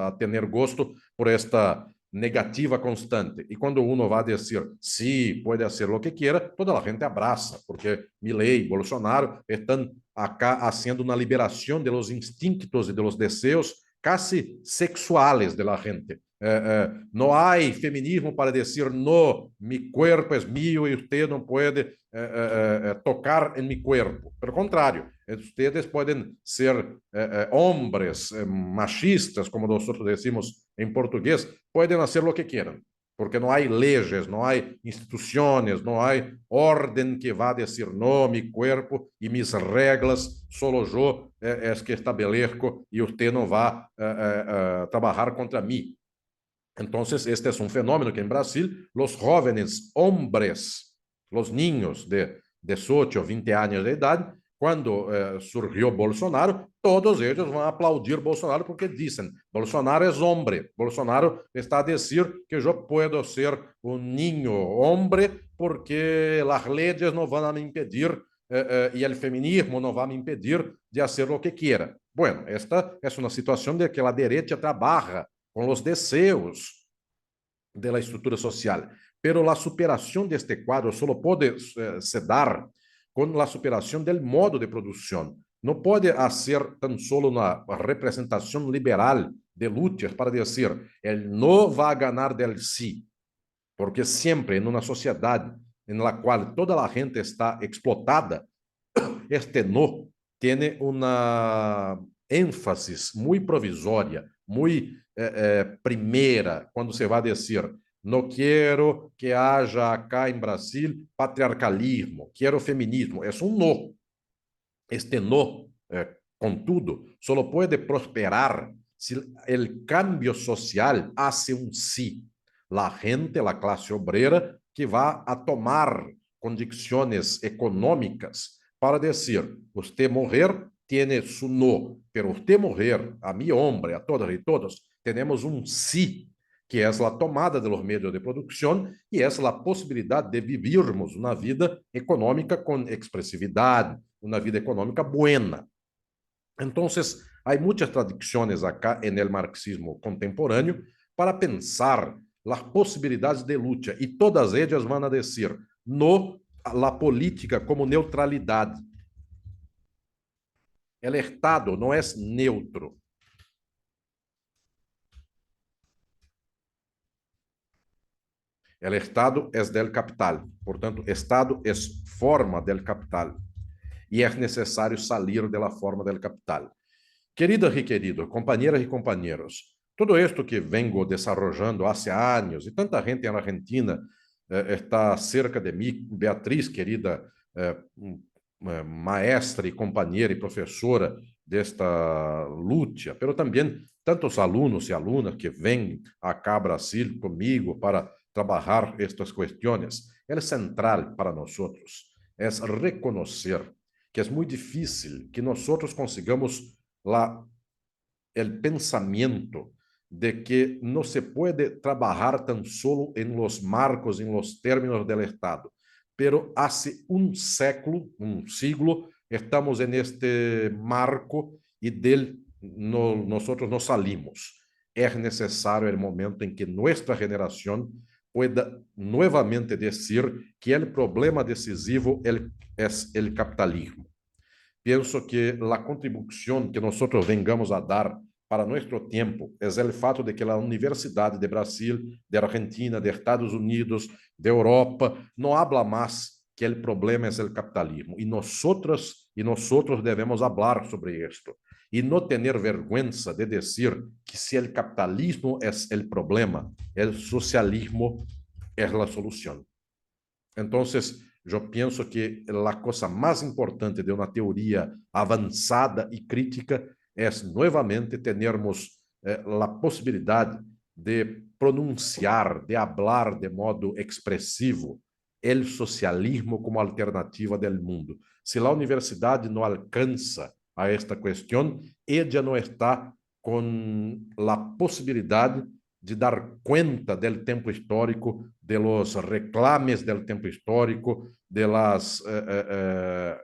a tener gusto por esta negativa constante. Y cuando uno va a decir sí, puede hacer lo que quiera, toda la gente abraza, porque Milei y Bolsonaro están acá haciendo una liberación de los instintos y de los deseos casi sexuales de la gente. No hay feminismo para decir no, mi cuerpo es mío y usted no puede tocar en mi cuerpo. Pero contrario, ustedes pueden ser hombres machistas, como nosotros decimos en portugués, pueden hacer lo que quieran, porque no hay leyes, no hay instituciones, no hay orden que va a decir no, mi cuerpo y mis reglas, solo yo es que establezco y usted no va a trabajar contra mí. Entonces, este es un fenómeno que en Brasil los jóvenes hombres, los niños de 18 o 20 años de edad, cuando surgió Bolsonaro, todos ellos van a aplaudir Bolsonaro porque dicen, Bolsonaro es hombre, Bolsonaro está a decir que yo puedo ser un niño hombre porque las leyes no van a me impedir y el feminismo no va a me impedir de hacer lo que quiera. Bueno, esta es una situación de que la derecha trabaja con los deseos de la estructura social. pero la superación de este cuadro solo puede se dar con la superación del modo de producción. No puede hacer tan solo una representación liberal de luchas para decir, el no va a ganar del sí, porque siempre en una sociedad en la cual toda la gente está explotada, este no tiene una énfasis muy provisoria, muy primera, cuando se va a decir, no quiero que haya acá en Brasil patriarcalismo, quiero feminismo. Es un no. Este no, contudo, solo puede prosperar si el cambio social hace un sí. La gente, la clase obrera, que va a tomar condiciones económicas para decir, usted mujer tiene su no, pero usted mujer, a mi hombre, a todas y todos, tenemos un sí, que es la tomada de los medios de producción y es la posibilidad de vivirmos una vida económica con expresividad, una vida económica buena. Entonces, hay muchas tradiciones acá en el marxismo contemporáneo para pensar las posibilidades de lucha y todas ellas van a decir no a la política como neutralidad. El Estado no es neutro. El Estado es del capital, portanto, Estado es forma del capital e é necessário sair da forma del capital. Queridas e queridos, companheiras e companheiros, todo esto que vengo desarrollando há anos, e tanta gente na Argentina está cerca de mim, Beatriz, querida maestra e companheira e professora desta luta, pero também tantos alunos e alunas que vêm acá a Brasil comigo para trabalhar estas questões. É central para nós, é reconhecer que é muito difícil que nós consigamos el pensamiento de que no se puede trabajar tan solo en los marcos, en los términos del Estado. Pero hace un século, un siglo, estamos en este marco y nosotros no salimos. Es necesario el momento en que nuestra generación pueda nuevamente decir que el problema decisivo es el capitalismo. Pienso que la contribución que nosotros vengamos a dar para nuestro tiempo es el fato de que la Universidad de Brasil, de Argentina, de Estados Unidos, de Europa, no habla más que el problema es el capitalismo. Y nosotros debemos hablar sobre esto y no tener vergüenza de decir que si el capitalismo es el problema, el socialismo es la solución. Entonces, eu penso que a coisa mais importante de uma teoria avançada e crítica é, novamente, termos a possibilidade de pronunciar, de hablar de modo expressivo o socialismo como alternativa do mundo. Se a universidade não alcança a esta questão, ela não está com a possibilidade de dar cuenta del tempo histórico, de los reclames del tempo histórico, de las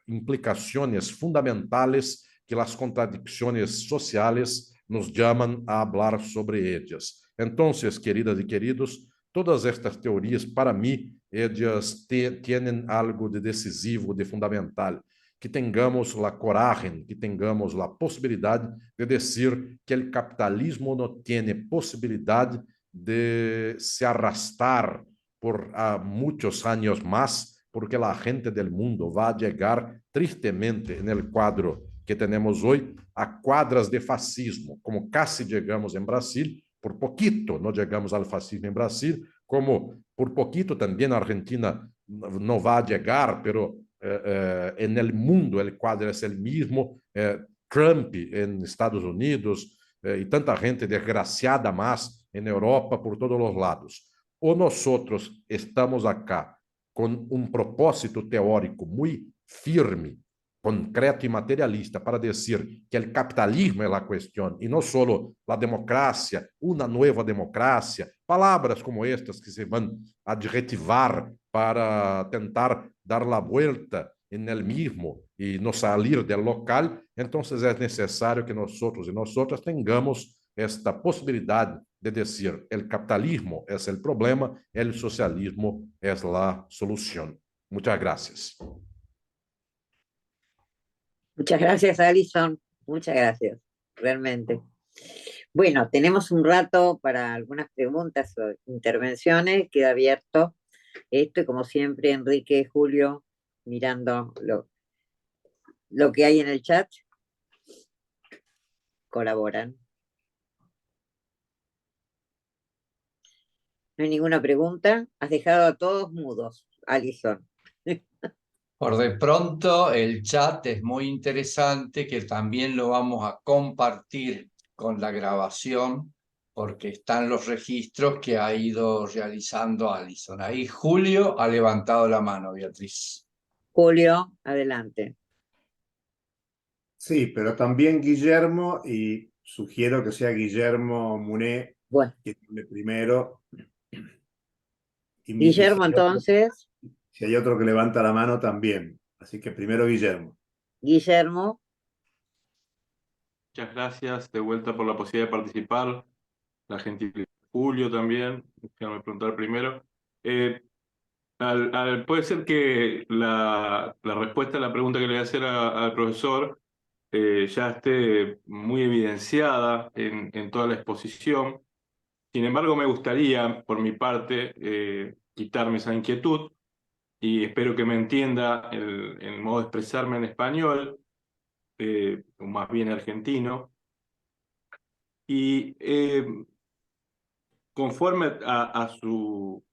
implicaciones fundamentales que las contradicciones sociales nos llaman a hablar sobre ellas. Entonces, queridas y queridos, todas estas teorías, para mí, ellas tienen algo de decisivo, de fundamental. Que tenhamos a coragem, que tenhamos a possibilidade de dizer que o capitalismo não tem possibilidade de se arrastar por muitos anos mais, porque a gente do mundo vai chegar tristemente no quadro que temos hoje a quadras de fascismo, como quase chegamos em Brasil, por pouquito não chegamos ao fascismo em Brasil, como por pouquito também a Argentina não vai chegar, pero en el mundo el cuadro es el mismo, Trump en Estados Unidos y tanta gente desgraciada más en Europa por todos los lados. O nosotros estamos acá con un propósito teórico muy firme, concreto y materialista para decir que el capitalismo es la cuestión y no solo la democracia, una nueva democracia, palabras como estas que se van a adjetivar para tentar dar la vuelta en el mismo y no salir del local, entonces es necesario que nosotros y nosotras tengamos esta posibilidad de decir el capitalismo es el problema, el socialismo es la solución. Muchas gracias. Muchas gracias, Alison. Muchas gracias, realmente. Bueno, tenemos un rato para algunas preguntas o intervenciones. Queda abierto esto y como siempre, Enrique, Julio, mirando lo que hay en el chat, colaboran. No hay ninguna pregunta. Has dejado a todos mudos, Alison. Por de pronto, el chat es muy interesante, que también lo vamos a compartir con la grabación, porque están los registros que ha ido realizando Alison. Ahí Julio ha levantado la mano, Beatriz. Julio, adelante. Sí, pero también Guillermo, y sugiero que sea Guillermo Muné, Bueno, que hable primero. Guillermo, entonces. Si hay otro que levanta la mano, también. Así que primero Guillermo. Guillermo. Muchas gracias de vuelta por la posibilidad de participar. La gentileza. Julio también, déjame preguntar primero. Puede ser que la respuesta a la pregunta que le voy a hacer al profesor ya esté muy evidenciada en toda la exposición. Sin embargo, me gustaría, por mi parte, quitarme esa inquietud y espero que me entienda el modo de expresarme en español, o más bien argentino. Y conforme a su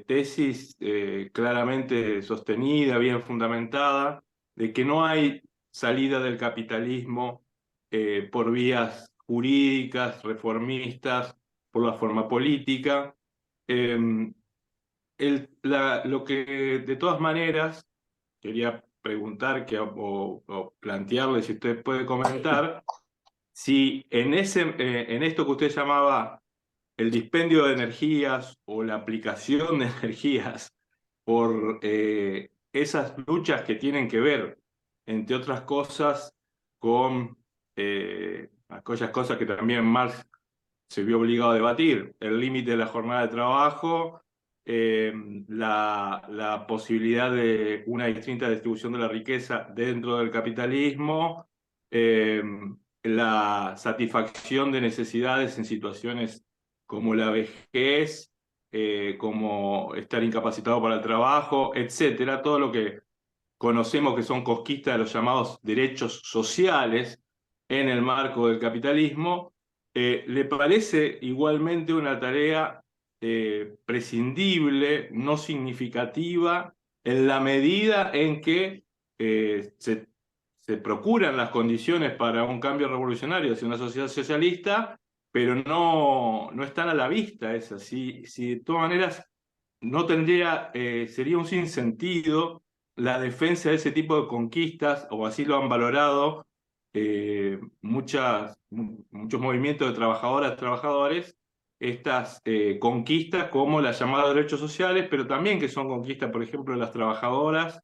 tesis claramente sostenida, bien fundamentada, de que no hay salida del capitalismo por vías jurídicas, reformistas, por la forma política, lo que de todas maneras quería preguntar o plantearle, si usted puede comentar, si en esto que usted llamaba el dispendio de energías o la aplicación de energías por esas luchas que tienen que ver, entre otras cosas, con aquellas cosas que también Marx se vio obligado a debatir: el límite de la jornada de trabajo, la posibilidad de una distinta distribución de la riqueza dentro del capitalismo, la satisfacción de necesidades en situaciones como la vejez, como estar incapacitado para el trabajo, etcétera, todo lo que conocemos que son conquistas de los llamados derechos sociales en el marco del capitalismo. ¿Le parece igualmente una tarea prescindible, no significativa, en la medida en que se procuran las condiciones para un cambio revolucionario hacia una sociedad socialista, pero no están a la vista esas? Si de todas maneras no tendría, sería un sinsentido la defensa de ese tipo de conquistas, o así lo han valorado muchos movimientos de trabajadoras, trabajadores, estas conquistas como las llamadas derechos sociales, pero también que son conquistas, por ejemplo, de las trabajadoras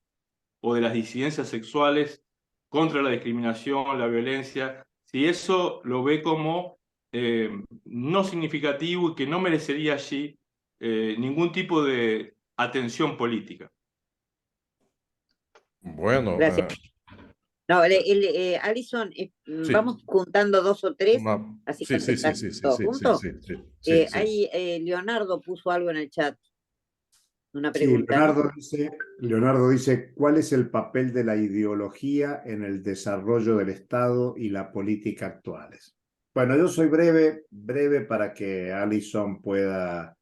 o de las disidencias sexuales contra la discriminación, la violencia. Si eso lo ve como no significativo y que no merecería allí ningún tipo de atención política. Bueno, Gracias. No, Alison, sí. vamos juntando dos o tres, así sí, todos juntos. sí. Ahí Leonardo puso algo en el chat, una Sí, pregunta. Leonardo dice, ¿cuál es el papel de la ideología en el desarrollo del Estado y la política actuales? Bueno, yo soy breve para que Alison pueda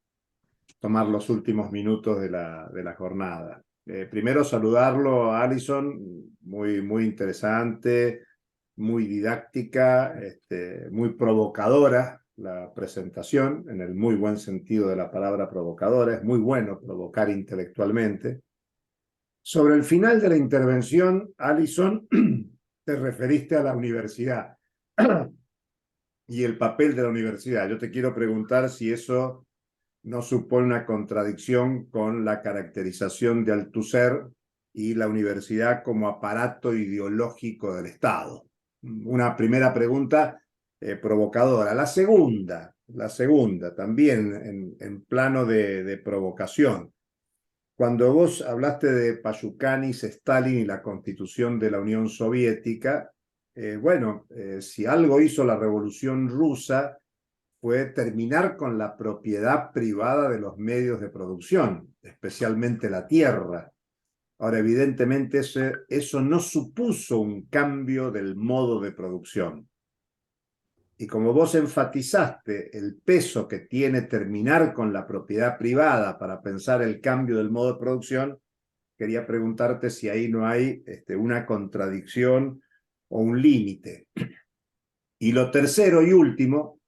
tomar los últimos minutos de la jornada. Primero saludarlo a Alison, muy interesante, muy didáctica, muy provocadora la presentación, en el muy buen sentido de la palabra provocadora. Es muy bueno provocar intelectualmente. Sobre el final de la intervención, Alison, te referiste a la universidad y el papel de la universidad. Yo te quiero preguntar si eso no supone una contradicción con la caracterización de Althusser y la universidad como aparato ideológico del Estado. Una primera pregunta provocadora. La segunda, la segunda, también en plano de provocación. Cuando vos hablaste de Payukanis, Stalin y la constitución de la Unión Soviética, si algo hizo la Revolución Rusa fue terminar con la propiedad privada de los medios de producción, especialmente la tierra. Ahora, evidentemente, eso no supuso un cambio del modo de producción. Y como vos enfatizaste el peso que tiene terminar con la propiedad privada para pensar el cambio del modo de producción, quería preguntarte si ahí no hay una contradicción o un límite. Y lo tercero y último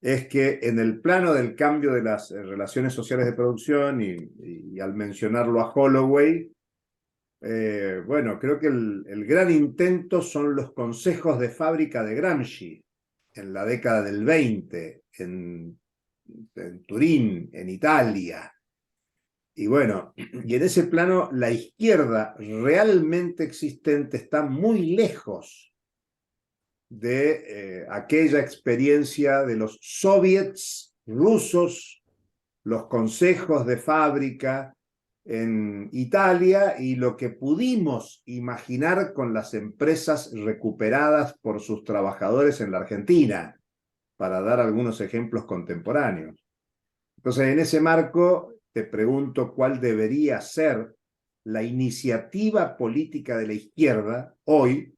es que en el plano del cambio de las relaciones sociales de producción y al mencionarlo a Holloway, creo que el gran intento son los consejos de fábrica de Gramsci en la década del 20, en Turín, en Italia. Y en ese plano la izquierda realmente existente está muy lejos de aquella experiencia de los soviets rusos, los consejos de fábrica en Italia y lo que pudimos imaginar con las empresas recuperadas por sus trabajadores en la Argentina, para dar algunos ejemplos contemporáneos. Entonces, en ese marco, te pregunto cuál debería ser la iniciativa política de la izquierda hoy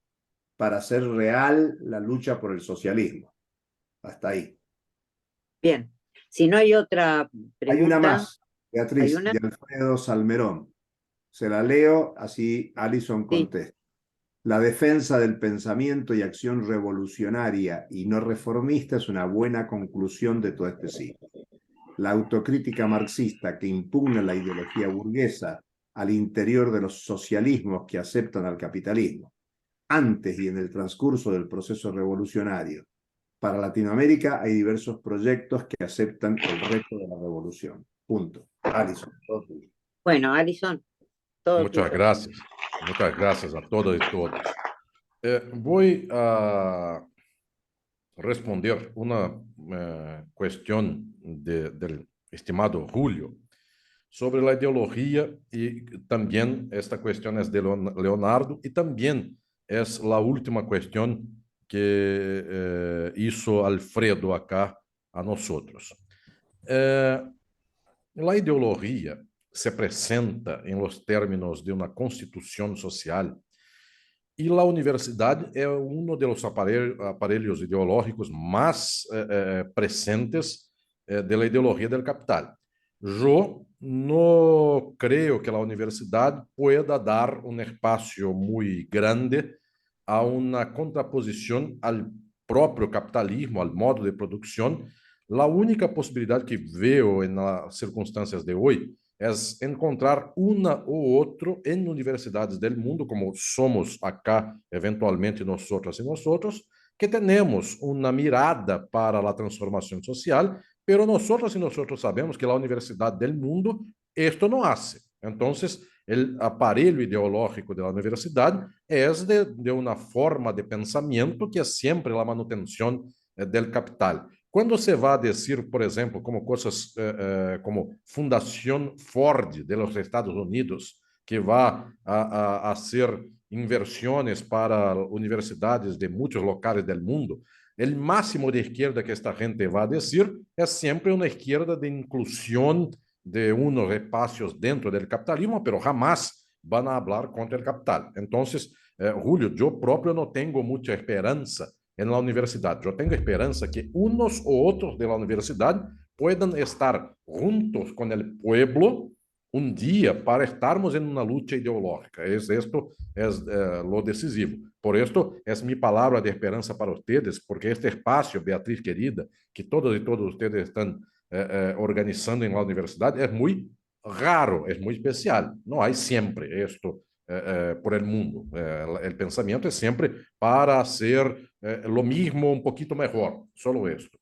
para hacer real la lucha por el socialismo. Hasta ahí. Bien, si no hay otra pregunta. Hay una más, ¿Hay Beatriz, una? de Alfredo Salmerón. Se la leo, así Alison contesta. La defensa del pensamiento y acción revolucionaria y no reformista es una buena conclusión de todo este siglo. La autocrítica marxista que impugna la ideología burguesa al interior de los socialismos que aceptan al capitalismo, antes y en el transcurso del proceso revolucionario. Para Latinoamérica hay diversos proyectos que aceptan el reto de la revolución. Punto. Alison, todo tuyo. Bueno, Alison, todo Muchas tuyo. gracias. Muchas gracias a todos y todas. Voy a responder una cuestión del estimado Julio sobre la ideología y también esta cuestión es de Leonardo y también es la última cuestión que hizo Alfredo acá a nosotros. La ideología se presenta en los términos de una constitución social y la universidad es uno de los aparelhos ideológicos más presentes de la ideología del capital. Yo no creo que la universidad pueda dar un espacio muy grande a una contraposición al propio capitalismo, al modo de producción. La única posibilidad que veo en las circunstancias de hoy es encontrar una u otro en universidades del mundo, como somos acá, eventualmente nosotras y nosotros, que tenemos una mirada para la transformación social, pero nosotras y nosotros sabemos que la universidad del mundo esto no hace. Entonces, el aparelho ideológico de la universidad es de una forma de pensamiento que es siempre la manutención del capital. Cuando se va a decir, por ejemplo, como cosas como Fundación Ford de los Estados Unidos, que va a hacer inversiones para universidades de muchos locales del mundo, el máximo de izquierda que esta gente va a decir es siempre una izquierda de inclusión de unos espacios dentro del capitalismo, pero jamás van a hablar contra el capital. Entonces, Julio, yo propio no tengo mucha esperanza en la universidad. Yo tengo esperanza que unos u otros de la universidad puedan estar juntos con el pueblo un día para estarmos en una lucha ideológica. Esto es lo decisivo. Por esto es mi palabra de esperanza para ustedes, porque este espacio, Beatriz querida, que todos y todos ustedes están organizando en la universidad, es muy raro, es muy especial. No hay siempre esto por el mundo. El pensamiento es siempre para hacer lo mismo un poquito mejor, solo esto.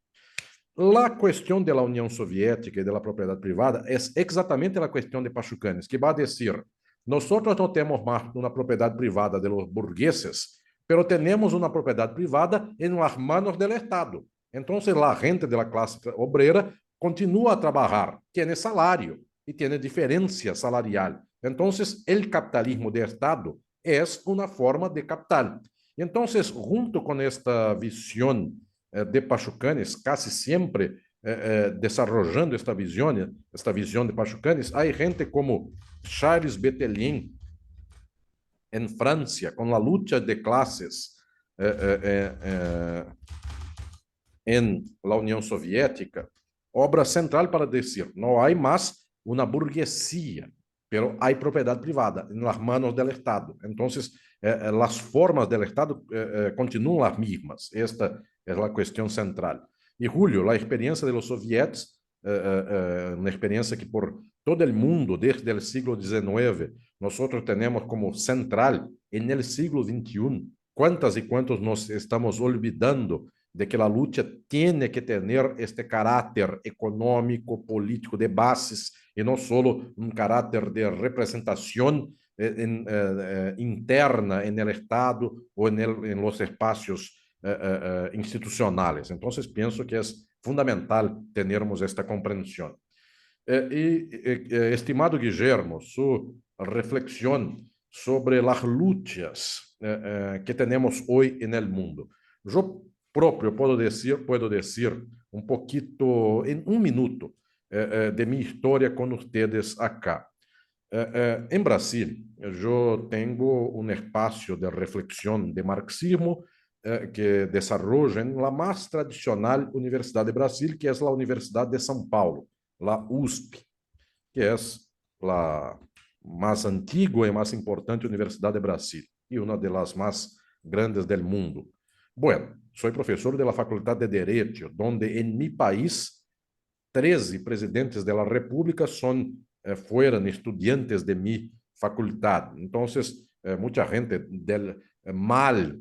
La cuestión de la Unión Soviética y de la propiedad privada es exactamente la cuestión de Pachukkanis, que va a decir, nosotros no tenemos más una propiedad privada de los burgueses, pero tenemos una propiedad privada en las manos del Estado. Entonces, la gente de la clase obrera continúa a trabajar, tiene salario y tiene diferencia salarial. Entonces, el capitalismo de Estado es una forma de capital. Y entonces, junto con esta visión de Pachucanes, casi siempre desarrollando esta visión de Pachucanes, hay gente como Charles Betaillin en Francia, con la lucha de clases en la Unión Soviética, obra central para decir, no hay más una burguesía, pero hay propiedad privada en las manos del Estado. Entonces, las formas del Estado continúan las mismas. Esta es la cuestión central. Y Julio, la experiencia de los soviets, una experiencia que por todo el mundo, desde el siglo XIX, nosotros tenemos como central en el siglo XXI. ¿Cuántas y cuántos nos estamos olvidando de que la lucha tiene que tener este carácter económico, político de bases y no solo un carácter de representación interna en el Estado o en los espacios institucionales? Entonces, pienso que es fundamental tenermos esta comprensión. Estimado Guillermo, su reflexión sobre las luchas que tenemos hoy en el mundo. Yo propio puedo decir un poquito, en un minuto, de mi historia con ustedes acá. En Brasil, yo tengo un espacio de reflexión de marxismo que desarrollo en la más tradicional universidad de Brasil, que es la Universidad de São Paulo, la USP, que es la más antigua y más importante universidad de Brasil y una de las más grandes del mundo. Bueno, soy profesor de la Facultad de Derecho, donde en mi país 13 presidentes de la República fueron estudiantes de mi facultad. Entonces, mucha gente del mal,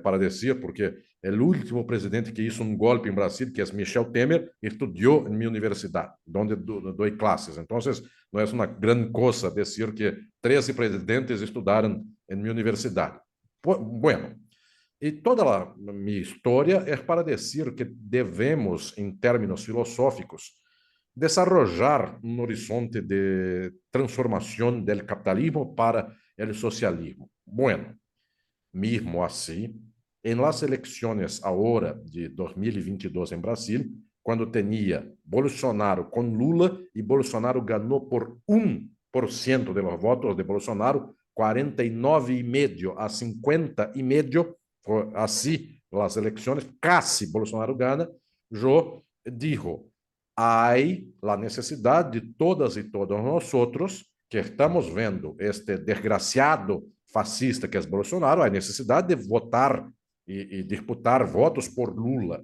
para decir, porque el último presidente que hizo un golpe en Brasil, que es Michel Temer, estudió en mi universidad, donde doy clases. Entonces, no es una gran cosa decir que 13 presidentes estudiaron en mi universidad. Bueno, e toda minha história é para dizer que devemos, em termos filosóficos, desarrollar um horizonte de transformação do capitalismo para o socialismo. Bueno, mesmo assim, em las eleições agora de 2022 em Brasil, quando tinha Bolsonaro com Lula e Bolsonaro ganhou por 1% de los votos de Bolsonaro, 49,5 a 50,5, fue así las elecciones, casi Bolsonaro gana. Yo digo, hay la necesidad de todas y todos nosotros que estamos viendo este desgraciado fascista que es Bolsonaro, hay necesidad de votar y disputar votos por Lula.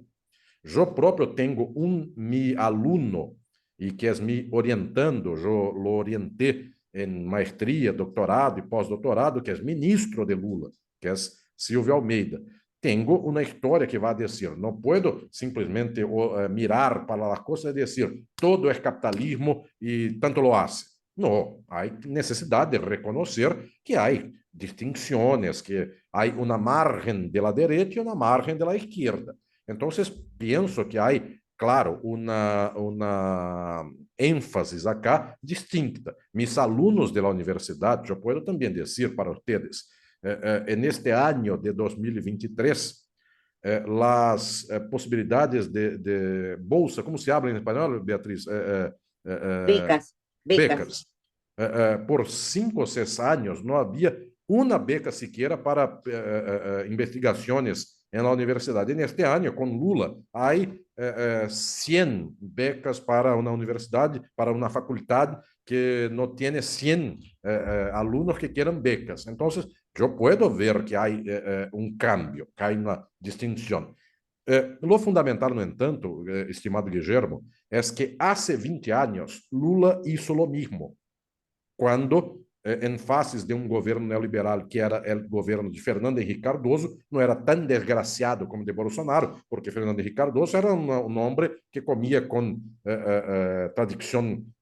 Yo propio tengo mi alumno y que es mi orientando, yo lo orienté en maestría, doctorado y postdoctorado, que es ministro de Lula, que es Silvio Almeida. Tengo una historia que va a decir, no puedo simplemente mirar para las cosas y decir, todo es capitalismo y tanto lo hace. No, hay necesidad de reconocer que hay distinciones, que hay una margen de la derecha y una margen de la izquierda. Entonces, pienso que hay, claro, una énfasis acá distinta. Mis alumnos de la universidad, yo puedo también decir para ustedes, en este año de 2023, las posibilidades de bolsa, ¿cómo se habla en español, Beatriz? Becas. Becas. Por 5 o 6 años no había una beca siquiera para investigaciones en la universidad. En este año, con Lula, hay 100 becas para una universidad, para una facultad que no tiene 100 alumnos que quieran becas. Entonces, yo puedo ver que hay un cambio, que hay una distinción. Lo fundamental, no entanto, estimado Guillermo, es que hace 20 años Lula hizo lo mismo, cuando en fases de un gobierno neoliberal que era el gobierno de Fernando Henrique Cardoso, no era tan desgraciado como de Bolsonaro, porque Fernando Henrique Cardoso era un hombre que comía con tradición,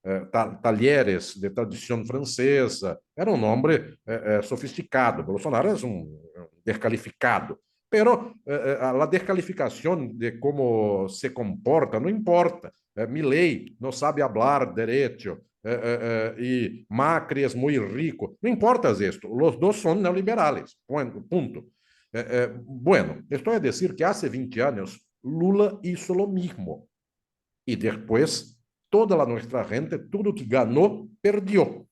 talleres de tradición francesa, era un hombre sofisticado. Bolsonaro es un descalificado. Pero la descalificación de cómo se comporta no importa. Milei no sabe hablar derecho y Macri es muy rico. No importa esto. Los dos son neoliberales. Punto. Bueno, esto es decir que hace 20 años Lula hizo lo mismo. Y después toda nuestra gente, tudo que ganó, perdió.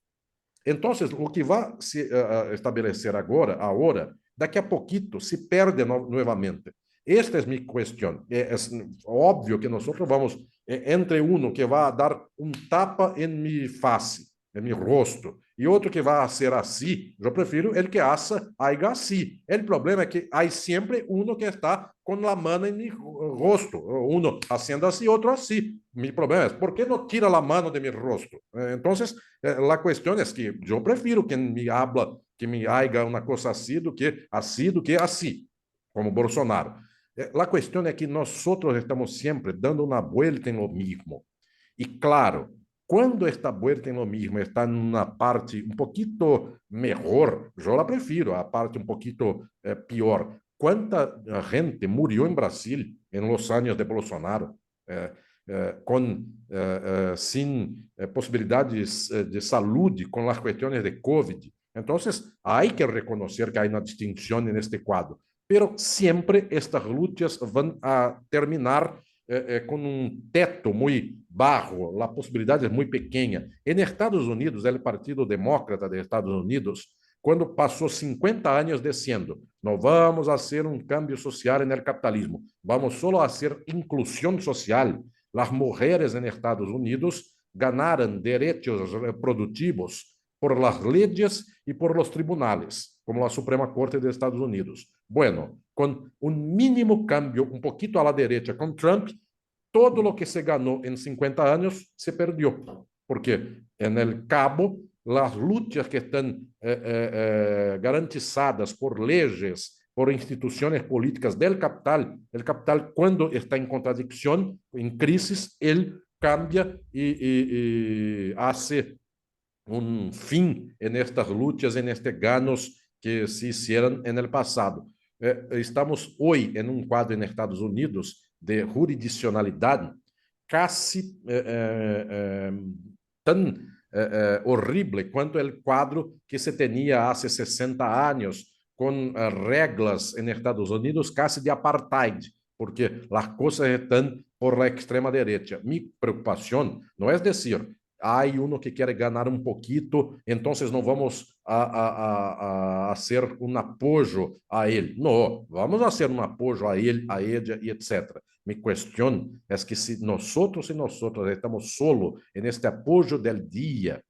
Entonces, lo que va a se estabelecer ahora, daqui a poquito, se perde nuevamente. Esta es mi cuestión. Es obvio que nosotros vamos entre uno que va a dar un tapa en mi face, en mi rostro, y otro que va a hacer así. Yo prefiero el que haga así. El problema es que hay siempre uno que está con la mano en mi rostro, uno haciendo así, otro así. Mi problema es, ¿por qué no tira la mano de mi rostro? Entonces, la cuestión es que yo prefiero que me habla, que me haga una cosa así do que así, como Bolsonaro. La cuestión es que nosotros estamos siempre dando una vuelta en lo mismo. Y claro, cuando esta vuelta en lo mismo está en una parte un poquito mejor, yo la prefiero, a parte un poquito peor. ¿Cuánta gente murió en Brasil en los años de Bolsonaro? Sin posibilidades de saúde, com as questões de COVID. Então, há que reconhecer que há uma distinção neste quadro, pero sempre estas lutas vão a terminar com teto muito baixo, a possibilidade é muito pequena. Em Estados Unidos, o Partido Demócrata de Estados Unidos, quando passou 50 anos dizendo, não vamos fazer cambio social no capitalismo, vamos só fazer inclusão social. Las mujeres en Estados Unidos ganaron derechos reproductivos por las leyes y por los tribunales, como la Suprema Corte de Estados Unidos. Bueno, con un mínimo cambio, un poquito a la derecha con Trump, todo lo que se ganó en 50 años se perdió, porque en el cabo, las luchas que están garantizadas por leyes, por instituciones políticas del capital, el capital cuando está en contradicción, en crisis, él cambia y hace un fin en estas luchas, en estos ganos que se hicieron en el pasado. Estamos hoy en un cuadro en Estados Unidos de jurisdiccionalidad casi tan horrible quanto o quadro que se tinha há 60 anos, com regras em Estados Unidos casi de apartheid, porque as coisas estão por la extrema derecha. Mi preocupação não é dizer, há uno que quer ganhar um pouquito, então não vamos a hacer um apoio a ele. Não, vamos fazer um apoio a ele, a ella e etc. Mi cuestión es que si nosotros y nosotras estamos solo en este apoyo del día,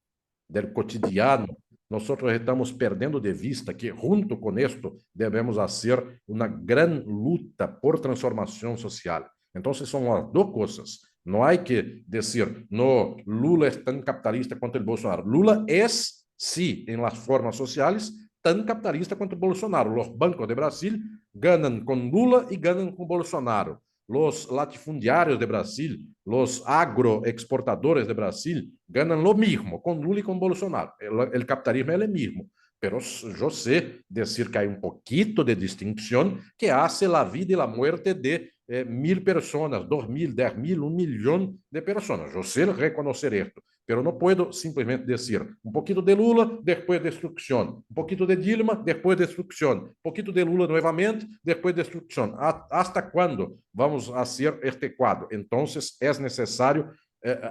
del cotidiano, nosotros estamos perdiendo de vista que junto con esto debemos hacer una gran luta por transformación social. Entonces son las dos cosas. No hay que decir, no, Lula es tan capitalista cuanto el Bolsonaro. Lula es, sí, en las formas sociales, tan capitalista quanto Bolsonaro. Los bancos de Brasil ganan con Lula y ganan con Bolsonaro. Los latifundiarios de Brasil, los agroexportadores de Brasil ganan lo mismo con Lula y con Bolsonaro. El capitalismo es el mismo. Pero yo sé decir que hay un poquito de distinción que hace la vida y la muerte de 1.000 personas, 2.000, 10.000, 1.000.000 de personas. Yo sé reconocer esto, pero no puedo simplemente decir un poquito de Lula, después destrucción, un poquito de Dilma, después destrucción, un poquito de Lula nuevamente, después destrucción. ¿Hasta cuándo vamos a hacer este cuadro? Entonces es necesario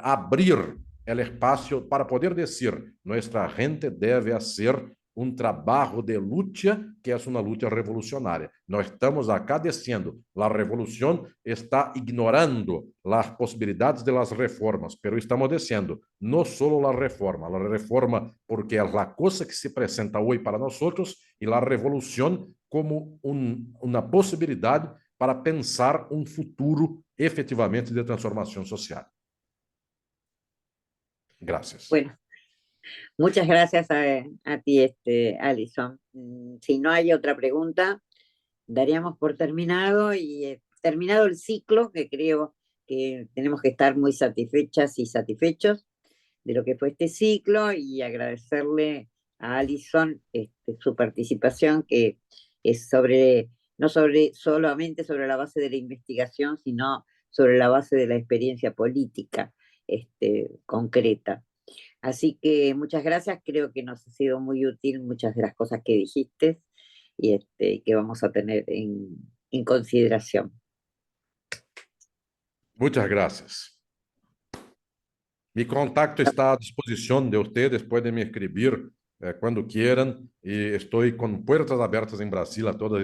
abrir el espacio para poder decir, nuestra gente debe hacer um trabalho de luta que é uma luta revolucionária. Nós estamos acá dizendo, a revolução está ignorando as possibilidades de las reformas, pero estamos dizendo, não só a reforma porque é a coisa que se apresenta hoje para nós e a revolução como uma possibilidade para pensar um futuro efetivamente de transformação social. Gracias. Bueno. Muchas gracias a ti, Alison. Si no hay otra pregunta, daríamos por terminado y terminado el ciclo, que creo que tenemos que estar muy satisfechas y satisfechos de lo que fue este ciclo y agradecerle a Alison su participación, que es sobre no solamente sobre la base de la investigación, sino sobre la base de la experiencia política concreta. Así que muchas gracias, creo que nos ha sido muy útil muchas de las cosas que dijiste y que vamos a tener en consideración. Muchas gracias. Mi contacto está a disposición de ustedes, pueden me escribir cuando quieran y estoy con puertas abiertas en Brasil a todas